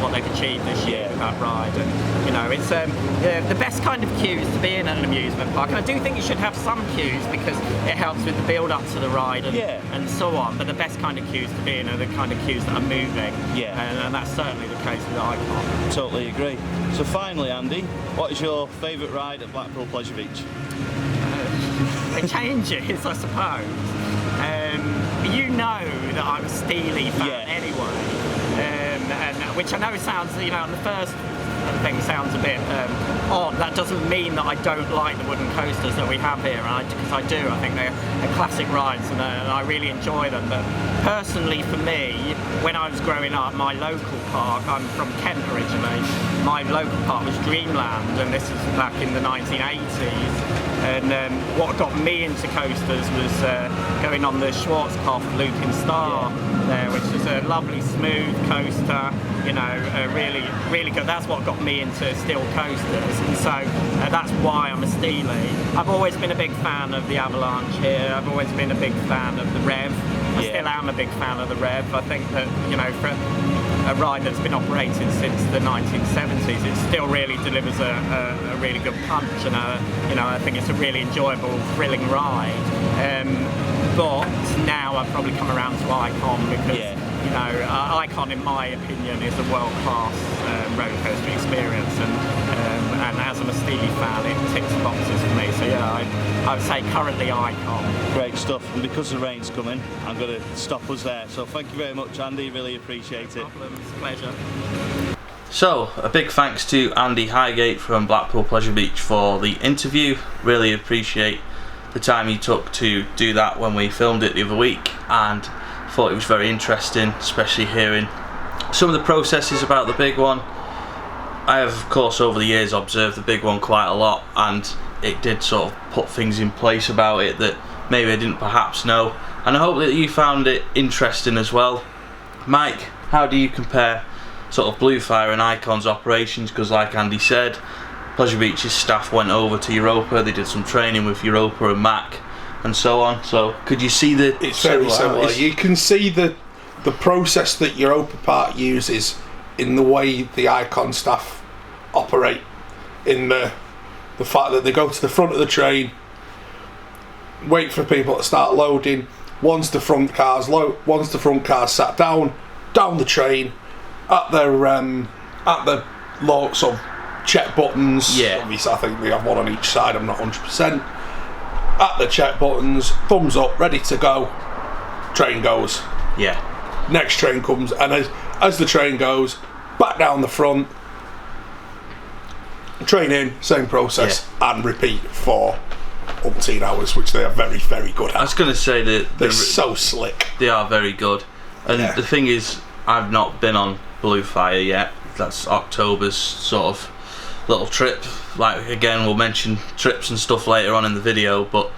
what they've achieved this year with that ride. And you know, it's the best kind of queues to be in at an amusement park. And I do think you should have some queues because it helps with the build up to the ride and so on. But the best kind of queues to be in are the kind of queues that are moving. And that's certainly the case with Icon. Totally agree. So finally, Andy, what is your favourite ride at Blackpool Pleasure Beach? It changes, I suppose. You know that I'm a Steely fan anyway, and which I know sounds, you know, on the first thing sounds a bit odd. That doesn't mean that I don't like the wooden coasters that we have here, because I do. I think they're classic rides, and I really enjoy them. But personally, for me, when I was growing up, my local park, I'm from Kent originally, my local park was Dreamland, and this is back in the 1980s. And what got me into coasters was going on the Schwarzkopf Looping Star there, which is a lovely smooth coaster, you know, really, really good. That's what got me into steel coasters, and so that's why I'm a Steely. I've always been a big fan of the Avalanche here. I've always been a big fan of the Rev. I still am a big fan of the Rev. I think that, you know, for a ride that's been operated since the 1970s, it still really delivers a really good punch, and you know, I think it's a really enjoyable, thrilling ride. But now I've probably come around to Icon because you know, Icon, in my opinion, is a world-class roller coaster experience, and as I'm a Steely fan, it ticks the boxes for me. So yeah, I would say currently Icon. Great stuff, and because the rain's coming, I'm going to stop us there. So thank you very much, Andy, really appreciate it. No problem, it's a pleasure. So, a big thanks to Andy Hygate from Blackpool Pleasure Beach for the interview. Really appreciate the time he took to do that when we filmed it the other week, and thought it was very interesting, especially hearing some of the processes about the big one. I have, of course, over the years observed the big one quite a lot, and it did sort of put things in place about it that maybe I didn't perhaps know, and I hope that you found it interesting as well. Mike, how do you compare sort of Blue Fire and Icon's operations? Because like Andy said, Pleasure Beach's staff went over to Europa, they did some training with Europa and Mac and so on, so could you see the it's very similar. You can see the process that Europa Park uses in the way the Icon staff operate, in the fact that they go to the front of the train, wait for people to start loading. Once the front car's sat down the train at their sort of check buttons. Obviously I think they have one on each side, I'm not 100%. At the check buttons, thumbs up, ready to go, train goes. Next train comes, and as the train goes, back down the front, train in, same process, and repeat for umpteen hours, which they are very, very good at. I was going to say that they're so slick. They are very good, and the thing is, I've not been on Blue Fire yet. That's October's sort of little trip. Like, again, we'll mention trips and stuff later on in the video, but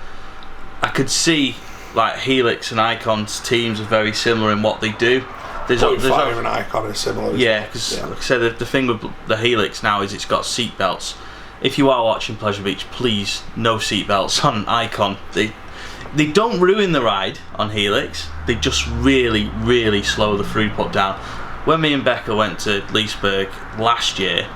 I could see like Helix and Icon's teams are very similar in what they do. Fire and Icon are similar. Yeah, because like I said, the thing with the Helix now is it's got seat belts. If you are watching Pleasure Beach, please no seat belts on Icon. They don't ruin the ride on Helix. They just really slow the throughput down. When me and Becca went to Leesburg last year,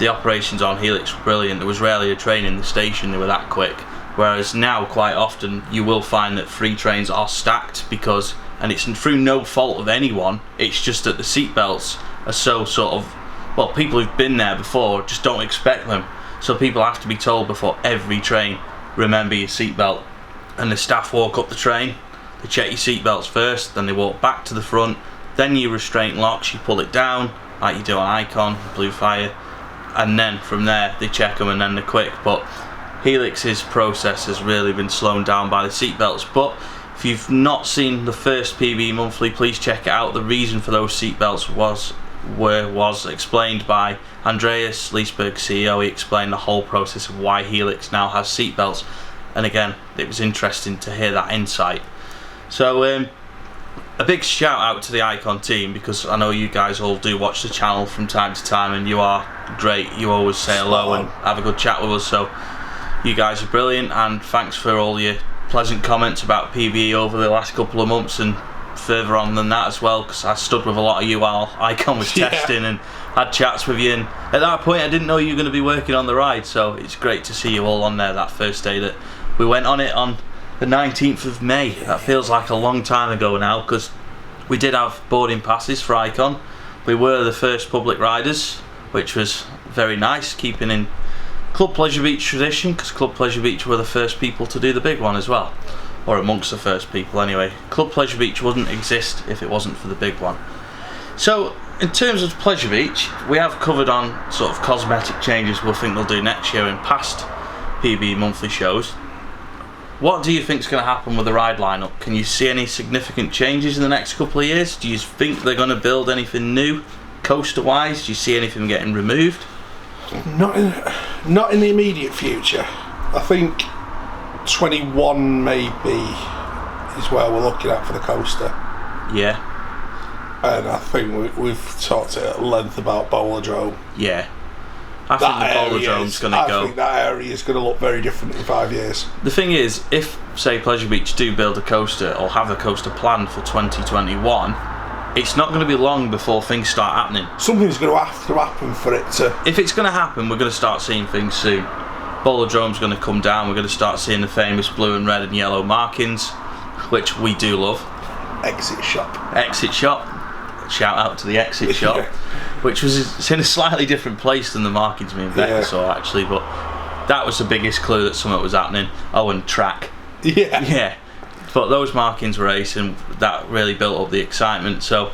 the operations on Helix were brilliant. There was rarely a train in the station, they were that quick. Whereas now, quite often, you will find that 3 trains are stacked because, and it's through no fault of anyone, it's just that the seat belts are so sort of, well, people who've been there before just don't expect them. So people have to be told before every train, remember your seatbelt. And the staff walk up the train, they check your seatbelts first, then they walk back to the front, then your restraint locks, you pull it down, like you do on Icon, Blue Fire, and then from there they check them and then they're quick. But Helix's process has really been slowed down by the seatbelts. But if you've not seen the first PB Monthly, please check it out. The reason for those seatbelts was explained by Andreas, Leesburg CEO. He explained the whole process of why Helix now has seatbelts. And again, it was interesting to hear that insight. So a big shout out to the Icon team, because I know you guys all do watch the channel from time to time and you are great. You always say hello and have a good chat with us, so you guys are brilliant, and thanks for all your pleasant comments about PBE over the last couple of months and further on than that as well, because I stood with a lot of you while Icon was testing and had chats with you, and at that point I didn't know you were going to be working on the ride, so it's great to see you all on there that first day that we went on it on the 19th of May. That feels like a long time ago now, because we did have boarding passes for Icon. We were the first public riders, which was very nice, keeping in Club Pleasure Beach tradition, because Club Pleasure Beach were the first people to do the big one as well, or amongst the first people anyway. Club Pleasure Beach wouldn't exist if it wasn't for the big one. So in terms of Pleasure Beach, we have covered on sort of cosmetic changes we'll think they'll do next year in past PB Monthly shows. What do you think is going to happen with the ride lineup? Can you see any significant changes in the next couple of years? Do you think they're going to build anything new coaster wise? Do you see anything getting removed? Not in the immediate future. I think 21 maybe is where we're looking at for the coaster. Yeah. And I think we've talked at length about Bowlerdrome. Yeah. I think the Bowlerdrome's going to go. I think that area is going to look very different in 5 years. The thing is, if, say, Pleasure Beach do build a coaster or have a coaster planned for 2021, it's not going to be long before things start happening. Something's going to have to happen for it to... If it's going to happen, we're going to start seeing things soon. Bowlerdrome's going to come down, we're going to start seeing the famous blue and red and yellow markings, which we do love. Exit shop. Exit shop. Shout out to the exit shop, which was in a slightly different place than the markings me and Becca saw actually, but that was the biggest clue that something was happening. Oh, and track. Yeah. But those markings were ace, and that really built up the excitement, so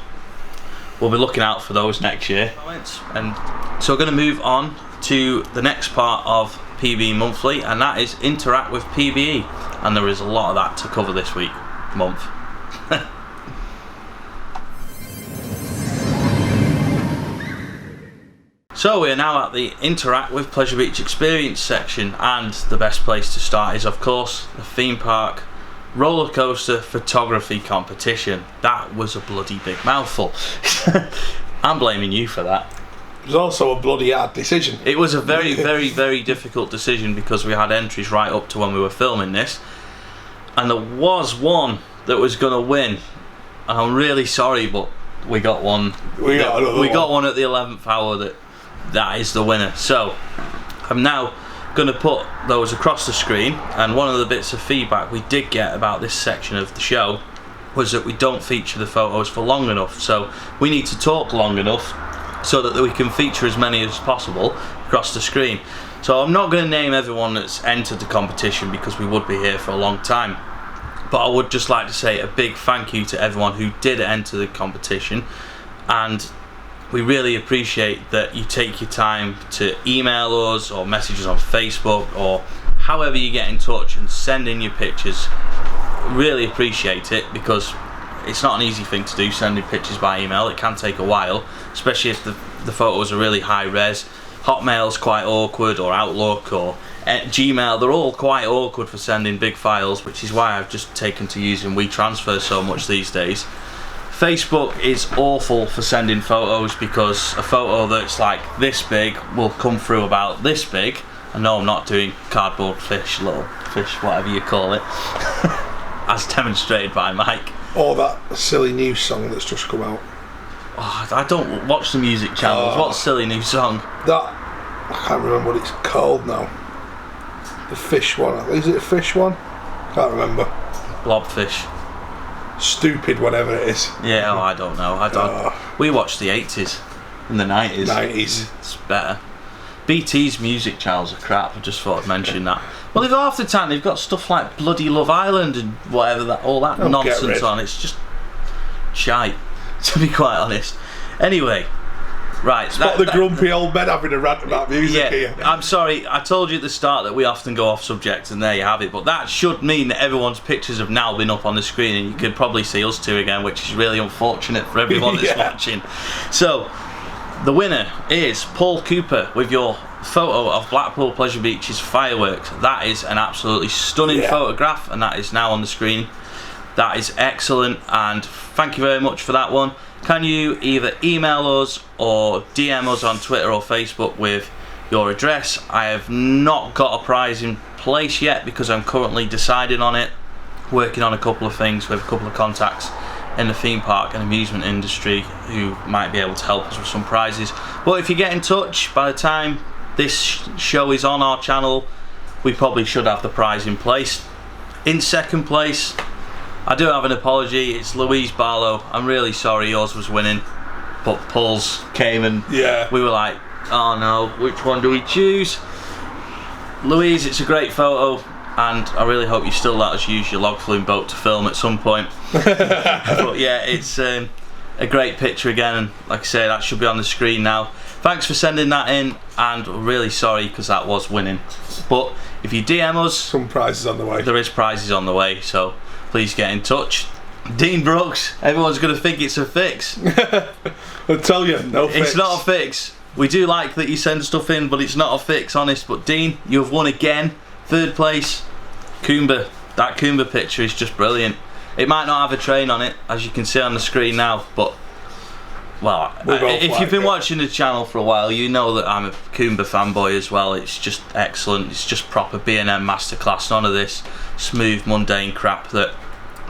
we'll be looking out for those next year. And so we're going to move on to the next part of PB Monthly, and that is interact with PBE, and there is a lot of that to cover this month. So we're now at the Interact with Pleasure Beach Experience section, and the best place to start is of course the theme park Rollercoaster photography competition. That was a bloody big mouthful. I'm blaming you for that. It was also a bloody hard decision. It was a very, very, very difficult decision, because we had entries right up to when we were filming this, and there was one that was going to win, and I'm really sorry, but we got one. We got one at the 11th hour that is the winner. So I'm now going to put those across the screen, and one of the bits of feedback we did get about this section of the show was that we don't feature the photos for long enough, so we need to talk long enough so that we can feature as many as possible across the screen. So I'm not going to name everyone that's entered the competition, because we would be here for a long time, but I would just like to say a big thank you to everyone who did enter the competition, and we really appreciate that you take your time to email us or message us on Facebook or however you get in touch and send in your pictures. Really appreciate it, because it's not an easy thing to do, sending pictures by email. It can take a while, especially if the photos are really high res. Hotmail's quite awkward, or Outlook, or at Gmail, they're all quite awkward for sending big files, which is why I've just taken to using WeTransfer so much these days. Facebook is awful for sending photos because a photo that's like this big will come through about this big. I know I'm not doing cardboard fish, little fish, whatever you call it, as demonstrated by Mike. Or that silly new song that's just come out. Oh, I don't watch the music channels. What silly new song? That, I can't remember what it's called now. The fish one. Is it a fish one? Can't remember. Blobfish. Stupid, whatever it is. Yeah, I don't know. We watched the 80s and the 90s. 90s. It's better. BT's music channels are crap. I just thought I'd mention that. Well, they've half the time they've got stuff like bloody Love Island and whatever that, all that nonsense on. It's just shite, to be quite honest. Anyway, right. The grumpy old men having a rant about music here. I'm sorry. I told you at the start that we often go off subject, and there you have it. But that should mean that everyone's pictures have now been up on the screen, and you can probably see us two again, which is really unfortunate for everyone that's watching. So, the winner is Paul Cooper with your photo of Blackpool Pleasure Beach's fireworks. That is an absolutely stunning photograph, and that is now on the screen. That is excellent, and thank you very much for that one. Can you either email us or DM us on Twitter or Facebook with your address? I have not got a prize in place yet because I'm currently deciding on it, working on a couple of things with a couple of contacts in the theme park and amusement industry who might be able to help us with some prizes. But if you get in touch, by the time this show is on our channel, we probably should have the prize in place. In second place, I do have an apology, it's Louise Barlow. I'm really sorry yours was winning, but Paul's came and we were like, oh no, which one do we choose? Louise, it's a great photo, and I really hope you still let us use your log flume boat to film at some point. But yeah, it's a great picture again, and like I say, that should be on the screen now. Thanks for sending that in, and we're really sorry because that was winning. But if you DM us, some prizes on the way. There is prizes on the way, so please get in touch. Dean Brooks, everyone's going to think it's a fix. I'll tell you, no fix. It's not a fix. We do like that you send stuff in, but it's not a fix, honest. But Dean, you have won again. Third place, Coomba. That Coomba picture is just brilliant. It might not have a train on it, as you can see on the screen now, but well, if you've been watching the channel for a while, you know that I'm a Coomba fanboy as well. It's just excellent. It's just proper B&M masterclass. None of this smooth, mundane crap that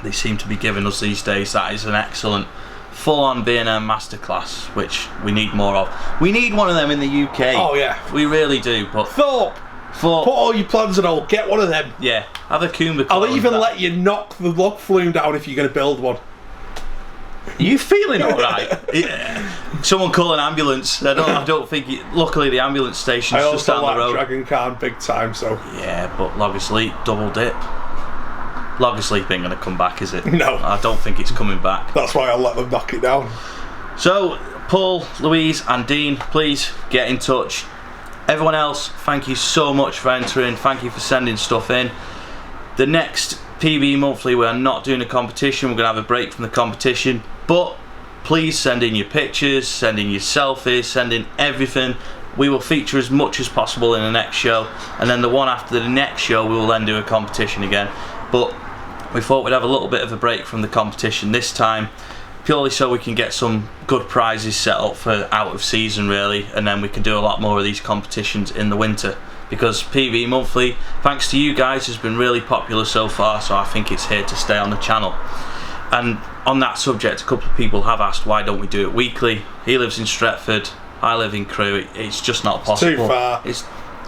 they seem to be giving us these days. That is an excellent, full-on B&M masterclass, which we need more of. We need one of them in the UK. Oh yeah, we really do. But Thorpe, put all your plans and all. Get one of them. Yeah, have a Coomba. I'll even let you knock the log flume down if you're going to build one. Are you feeling alright? Yeah. Someone call an ambulance. I don't think. Luckily, the ambulance station's just down the road. Dragon Khan big time, so. Yeah, but log asleep, double dip. Log asleep ain't gonna come back, is it? No. I don't think it's coming back. That's why I'll let them knock it down. So, Paul, Louise, and Dean, please get in touch. Everyone else, thank you so much for entering. Thank you for sending stuff in. The next PB Monthly, we are not doing a competition. We're going to have a break from the competition, but please send in your pictures, send in your selfies, send in everything. We will feature as much as possible in the next show, and then the one after the next show we will then do a competition again. But we thought we'd have a little bit of a break from the competition this time, purely so we can get some good prizes set up for out of season really, and then we can do a lot more of these competitions in the winter. Because PB Monthly, thanks to you guys, has been really popular so far, so I think it's here to stay on the channel. And on that subject, a couple of people have asked why don't we do it weekly. He lives in Stretford, I live in Crewe. It's just not possible. Too far.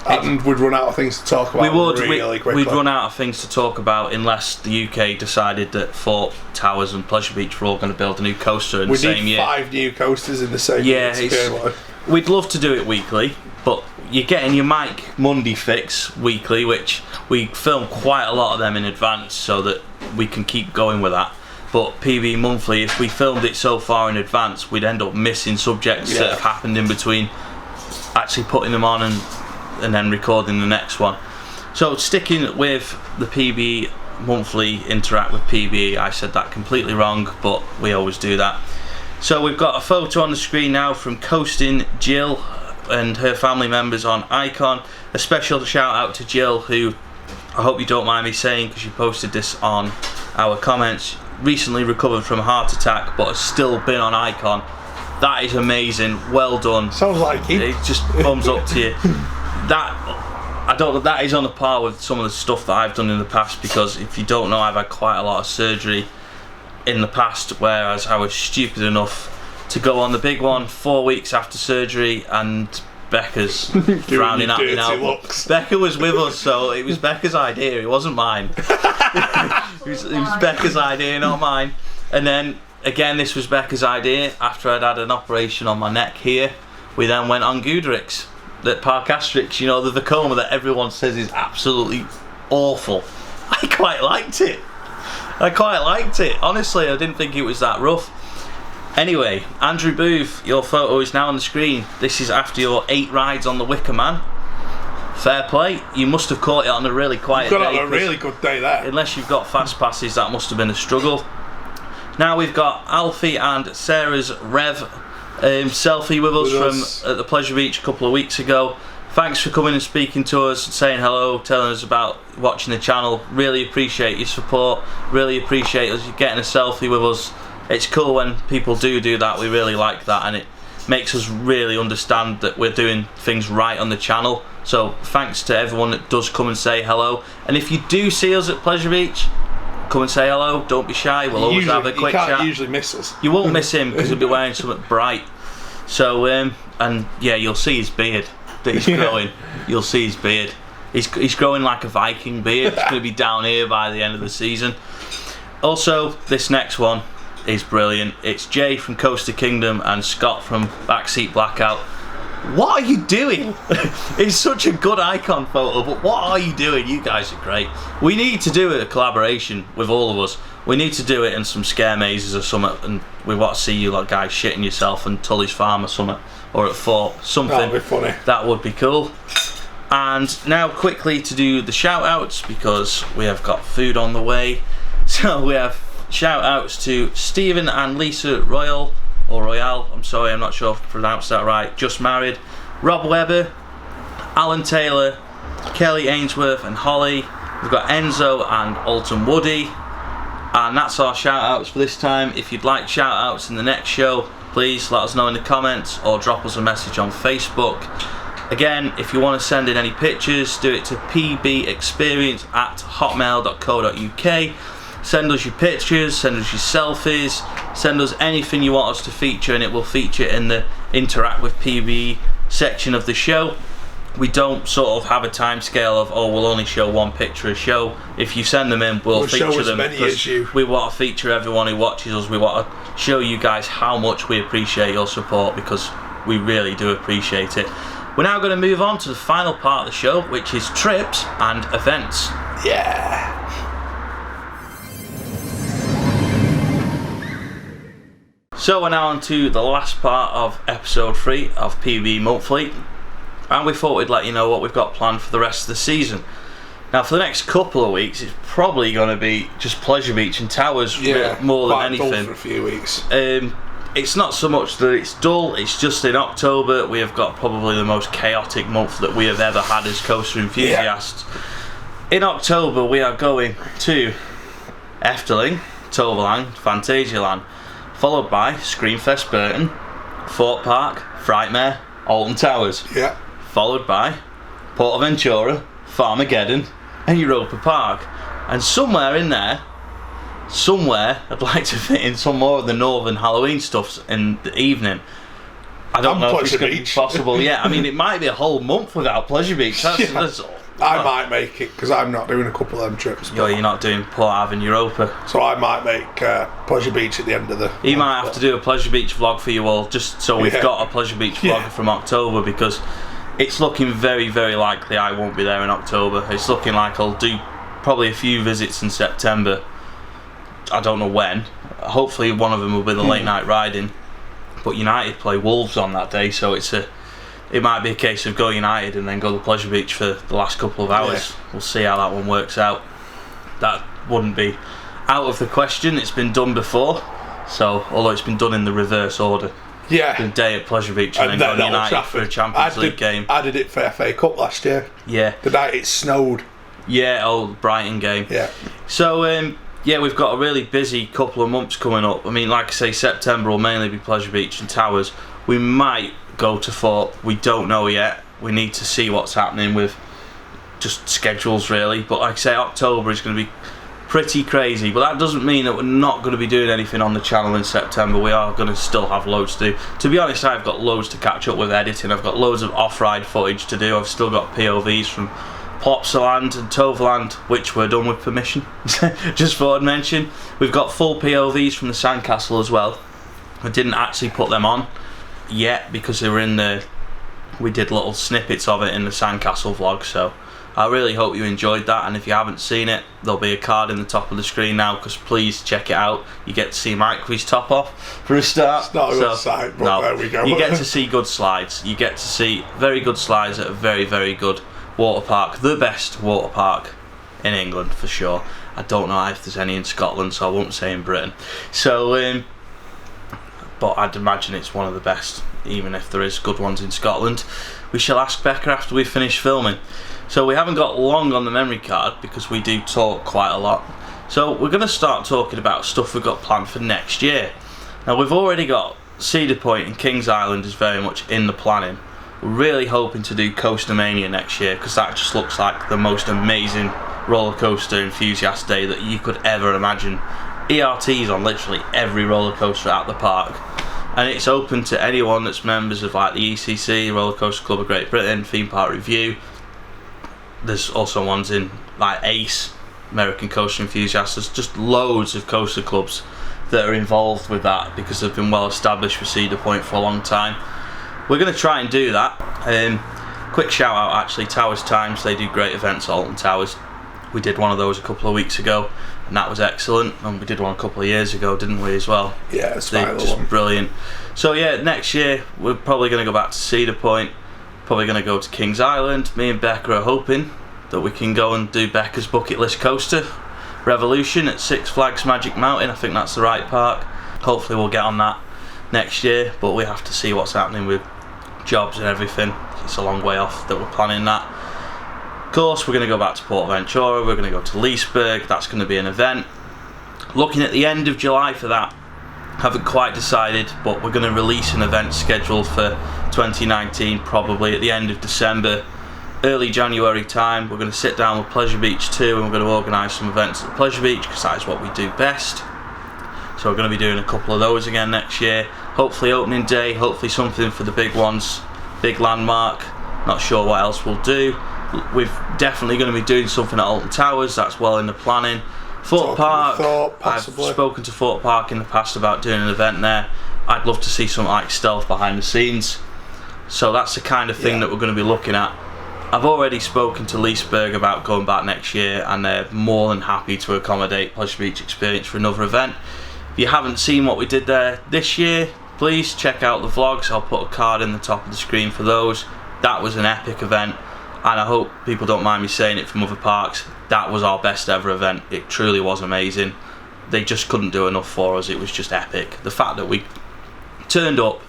And we'd run out of things to talk about really quickly. We'd run out of things to talk about unless the UK decided that Thorpe, Towers and Pleasure Beach were all going to build a new coaster in the same year. We need 5 new coasters in the same year. Yeah, we'd love to do it weekly, but you're getting your Mike Monday fix weekly, which we film quite a lot of them in advance so that we can keep going with that. But PB Monthly, if we filmed it so far in advance, we'd end up missing subjects that have happened in between actually putting them on and then recording the next one. So sticking with the PB Monthly Interact with PB, I said that completely wrong, but we always do that. So we've got a photo on the screen now from Coasting Jill. and her family members on Icon. A special shout out to Jill, who I hope you don't mind me saying because you posted this on our comments, recently recovered from a heart attack but has still been on Icon. That is amazing, well done. Sounds like it. It just thumbs up to you. That is on a par with some of the stuff that I've done in the past, because if you don't know, I've had quite a lot of surgery in the past, whereas I was stupid enough to go on the big one 4 weeks after surgery, and Becca's frowning at me now. Becca was with us, so it was Becca's idea, it wasn't mine. it was Becca's idea, not mine. And then again, this was Becca's idea. After I'd had an operation on my neck here, we then went on Goodricks, that Parkastrix, you know, the Vekoma that everyone says is absolutely awful. I quite liked it. Honestly, I didn't think it was that rough. Anyway, Andrew Booth, your photo is now on the screen. This is after your 8 rides on the Wicker Man. Fair play. You must have caught it on a really quiet day. You've got a really good day there. Unless you've got fast passes, that must have been a struggle. Now we've got Alfie and Sarah's Rev selfie with us from at the Pleasure Beach a couple of weeks ago. Thanks for coming and speaking to us, saying hello, telling us about watching the channel. Really appreciate your support. Really appreciate us getting a selfie with us. It's cool when people do that. We really like that, and it makes us really understand that we're doing things right on the channel. So thanks to everyone that does come and say hello. And if you do see us at Pleasure Beach, come and say hello, don't be shy, we'll always have a quick chat. You can't usually miss us. You won't miss him because he'll be wearing something bright. So, and yeah, you'll see his beard that he's growing. You'll see his beard. He's growing like a Viking beard. It's going to be down here by the end of the season. Also, this next one is brilliant. It's Jay from Coaster Kingdom and Scott from Backseat Blackout. What are you doing? It's such a good Icon photo, but what are you doing? You guys are great. We need to do a collaboration with all of us. We need to do it in some scare mazes or something, and we want to see you like guys shitting yourself in Tully's Farm or something, or at Fort, something. That would be funny. That would be cool. And now quickly to do the shout outs, because we have got food on the way. So we have shout outs to Stephen and Lisa Royal, or Royale, I'm sorry, I'm not sure if I pronounced that right, just married, Rob Webber, Alan Taylor, Kelly Ainsworth and Holly. We've got Enzo and Alton Woody, and that's our shout outs for this time. If you'd like shout outs in the next show, please let us know in the comments or drop us a message on Facebook. Again, if you want to send in any pictures, do it to pbexperience@hotmail.co.uk. Send us your pictures, send us your selfies, send us anything you want us to feature, and it will feature in the Interact with PB section of the show. We don't sort of have a time scale of, oh, we'll only show one picture a show. If you send them in, we'll feature show as them. Many as you. We want to feature everyone who watches us. We want to show you guys how much we appreciate your support, because we really do appreciate it. We're now going to move on to the final part of the show, which is trips and events. Yeah. So we're now on to the last part of episode 3 of PB Monthly, and we thought we'd let you know what we've got planned for the rest of the season. Now for the next couple of weeks, it's probably going to be just Pleasure Beach and Towers, more than anything. Dull for a few weeks. It's not so much that it's dull, it's just in October we have got probably the most chaotic month that we have ever had as coaster enthusiasts. Yeah. In October we are going to Efteling, Toverland, Fantasialand, followed by Screamfest Burton, Fort Park, Frightmare, Alton Towers. Yeah. Followed by Portaventura, Farmageddon, and Europa Park. And somewhere in there, I'd like to fit in some more of the Northern Halloween stuff in the evening. I don't know if it's going to be possible. Yeah, I mean, it might be a whole month without Pleasure Beach. That's I might make it, because I'm not doing a couple of them trips. You're not doing Port Ave and Europa. So I might make Pleasure Beach at the end of the... He might have to do a Pleasure Beach vlog for you all, just so we've got a Pleasure Beach vlog from October, because it's looking very, very likely I won't be there in October. It's looking like I'll do probably a few visits in September. I don't know when. Hopefully one of them will be the late night riding. But United play Wolves on that day, so it might be a case of go United and then go to Pleasure Beach for the last couple of hours. We'll see how that one works out. That wouldn't be out of the question. It's been done before, so although it's been done in the reverse order. Yeah. The day at Pleasure Beach and then go to United for a Champions League game. I did it for FA Cup last year. Yeah. The night it snowed. Yeah, old Brighton game. Yeah. So, yeah, we've got a really busy couple of months coming up. I mean, like I say, September will mainly be Pleasure Beach and Towers. We might go to Thorpe. We don't know yet. We need to see what's happening with just schedules, really. But like I say, October is going to be pretty crazy. But that doesn't mean that we're not going to be doing anything on the channel in September. We are going to still have loads to do. To be honest, I've got loads to catch up with editing. I've got loads of off-ride footage to do. I've still got POVs from Plopsaland and Toverland, which were done with permission. Just thought I'd mention. We've got full POVs from the Sandcastle as well. I didn't actually put them on yet because they were in the... We did little snippets of it in the Sandcastle vlog, so I really hope you enjoyed that. And if you haven't seen it, there'll be a card in the top of the screen now, because please check it out. You get to see Mike with his top off for a start. It's not a good sight, but no, there we go. You get to see good slides. You get to see very good slides at a very, very good water park. The best water park in England, for sure. I don't know if there's any in Scotland, so I won't say in Britain. So, but I'd imagine it's one of the best, even if there is good ones in Scotland. We shall ask Becca after we finish filming. So we haven't got long on the memory card because we do talk quite a lot. So we're going to start talking about stuff we've got planned for next year. Now we've already got Cedar Point and Kings Island is very much in the planning. We're really hoping to do Coaster Mania next year because that just looks like the most amazing roller coaster enthusiast day that you could ever imagine. ERTs on literally every roller coaster at the park, and it's open to anyone that's members of like the ECC, Roller Coaster Club of Great Britain, Theme Park Review. There's also ones in like ACE, American Coaster Enthusiasts. There's just loads of coaster clubs that are involved with that because they've been well established for Cedar Point for a long time. We're going to try and do that. Quick shout out actually, Towers Times, they do great events at Alton Towers. We did one of those a couple of weeks ago and that was excellent, and we did one a couple of years ago, didn't we, as well? Yeah, it's just brilliant. So yeah, next year we're probably going to go back to Cedar Point, probably going to go to Kings Island. Me and Becca are hoping that we can go and do Becca's bucket list coaster, Revolution at Six Flags Magic Mountain. I think that's the right park. Hopefully we'll get on that next year, but we have to see what's happening with jobs and everything. It's a long way off that we're planning that. Of course, we're going to go back to Port Ventura, we're going to go to Leesburg, that's going to be an event. Looking at the end of July for that, haven't quite decided, but we're going to release an event scheduled for 2019, probably at the end of December, early January time. We're going to sit down with Pleasure Beach too, and we're going to organise some events at Pleasure Beach, because that is what we do best. So we're going to be doing a couple of those again next year. Hopefully opening day, hopefully something for the big ones, big landmark. Not sure what else we'll do. We're definitely going to be doing something at Alton Towers, that's well in the planning. Thorpe Park, I've spoken to Thorpe Park in the past about doing an event there. I'd love to see something like stealth behind the scenes. So that's the kind of thing that we're going to be looking at. I've already spoken to Leesburg about going back next year, and they're more than happy to accommodate Pleasure Beach Experience for another event. If you haven't seen what we did there this year, please check out the vlogs. I'll put a card in the top of the screen for those. That was an epic event, and I hope people don't mind me saying it from other parks. That was our best ever event. It truly was amazing. They just couldn't do enough for us. It was just epic. The fact that we turned up,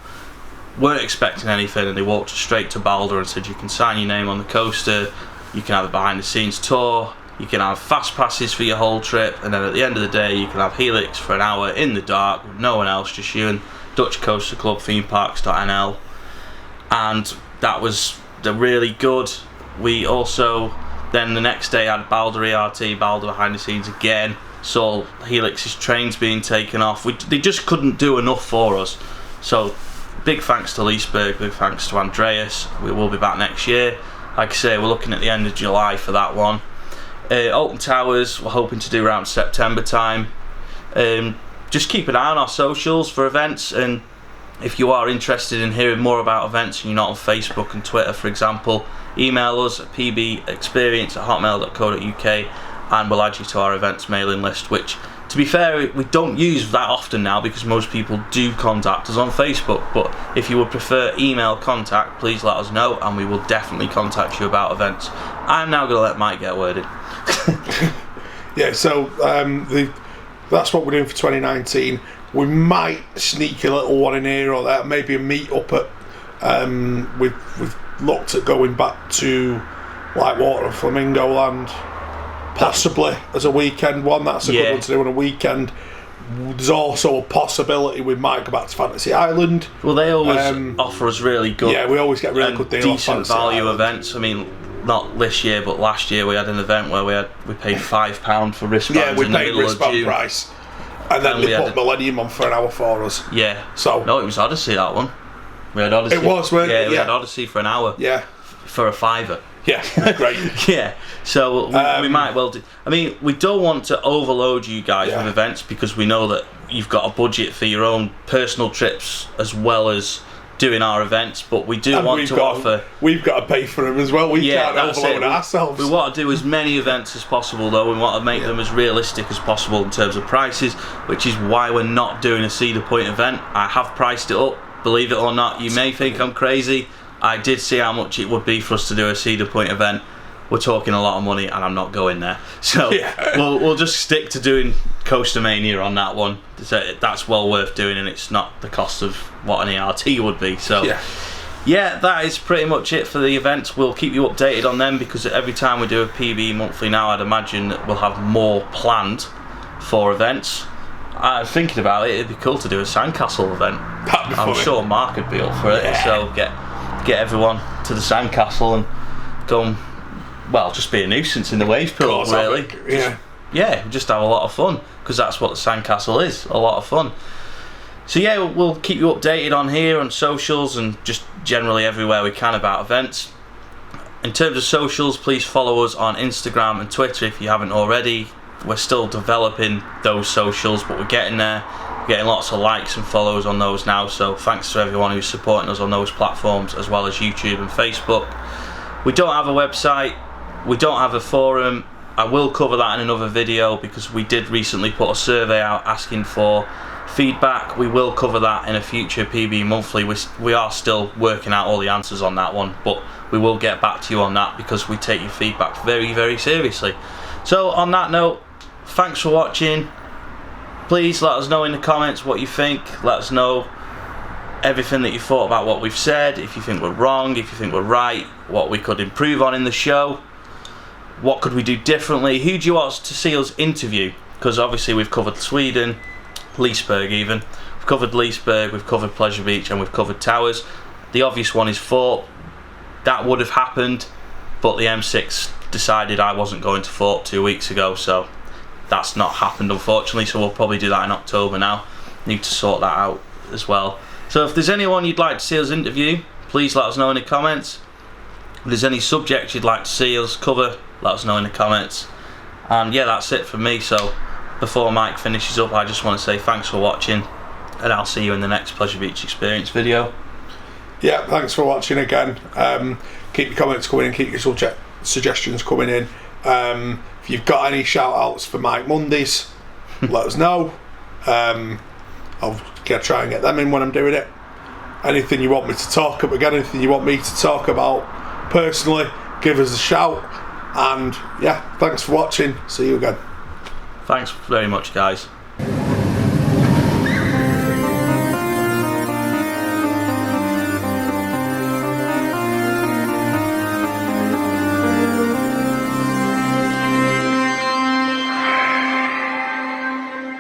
weren't expecting anything, and they walked straight to Balder and said you can sign your name on the coaster, you can have a behind the scenes tour, you can have fast passes for your whole trip, and then at the end of the day you can have Helix for an hour in the dark with no one else, just you and Dutch Coaster Club, themeparks.nl. And that was really good. We also then the next day had Balder ERT, Balder behind the scenes again, saw Helix's trains being taken off. They just couldn't do enough for us. So big thanks to Leesburg, big thanks to Andreas. We will be back next year. Like I say, we're looking at the end of July for that one. Alton Towers, we're hoping to do around September time. Just keep an eye on our socials for events, and if you are interested in hearing more about events and you're not on Facebook and Twitter, for example, email us at pbexperience@hotmail.co.uk and we'll add you to our events mailing list, which, to be fair, we don't use that often now because most people do contact us on Facebook. But if you would prefer email contact, please let us know and we will definitely contact you about events. I'm now going to let Mike get a word in. Yeah, so that's what we're doing for 2019. we might sneak a little one in here or there. Maybe a meet up at. We've looked at going back to Whitewater and Flamingo Land, possibly as a weekend one. That's a good one to do on a weekend. There's also a possibility we might go back to Fantasy Island. Well, they always offer us really good. Yeah, we always get really good deals. Decent value events. I mean, not this year, but last year we had an event where we paid £5 for wristbands. Yeah, we in the paid middle wristband of June. price, and then they put Millennium on for an hour for us. Yeah. So no, it was Odyssey, that one. We had Odyssey. It was, weren't it? We had Odyssey for an hour. Yeah. For a £5. Yeah, great. Yeah, so we might well do. I mean, we don't want to overload you guys with events because we know that you've got a budget for your own personal trips as well as doing our events, but we do want to offer. We've got to pay for them as well. We can't overload ourselves. We want to do as many events as possible, though. We want to make them as realistic as possible in terms of prices, which is why we're not doing a Cedar Point event. I have priced it up, believe it or not. You may think I'm crazy. I did see how much it would be for us to do a Cedar Point event. We're talking a lot of money, and I'm not going there. So we'll just stick to doing Coaster Mania on that one. That's well worth doing, and it's not the cost of what an ERT would be. So yeah, that is pretty much it for the events. We'll keep you updated on them because every time we do a PB monthly now, I'd imagine that we'll have more planned for events. I'm thinking about it. It'd be cool to do a sandcastle event. I'm sure Mark would be up for it. So get everyone to the sandcastle and go and, well, just be a nuisance in the wave pool, really. Just have a lot of fun, because that's what the sandcastle is, a lot of fun. So yeah, we'll keep you updated on here, on socials, and just generally everywhere we can about events. In terms of socials, please follow us on Instagram and Twitter if you haven't already. We're still developing those socials, but we're getting there. We're getting lots of likes and follows on those now, so thanks to everyone who's supporting us on those platforms, as well as YouTube and Facebook. We don't have a website, we don't have a forum. I will cover that in another video because we did recently put a survey out asking for feedback. We will cover that in a future PB monthly. We are still working out all the answers on that one, but we will get back to you on that because we take your feedback very, very seriously. So on that note, thanks for watching. Please let us know in the comments what you think. Let us know everything that you thought about what we've said. If you think we're wrong, if you think we're right, what we could improve on in the show. What could we do differently? Who do you want to see us interview? Because obviously we've covered Sweden, Leesburg even. We've covered Leesburg, we've covered Pleasure Beach, and we've covered Towers. The obvious one is Fort. That would have happened, but the M6 decided I wasn't going to Fort 2 weeks ago, so that's not happened unfortunately, so we'll probably do that in October now. Need to sort that out as well. So if there's anyone you'd like to see us interview, please let us know in the comments. If there's any subjects you'd like to see us cover, let us know in the comments. And yeah, that's it from me. So before Mike finishes up, I just want to say thanks for watching, and I'll see you in the next Pleasure Beach Experience video. Yeah, thanks for watching again. Keep your comments coming in, keep your suggestions coming in. If you've got any shout outs for Mike Mondays, let us know. I'll try and get them in when I'm doing it. Anything you want me to talk about, again, anything you want me to talk about personally, give us a shout. And yeah, thanks for watching. See you again. Thanks very much, guys.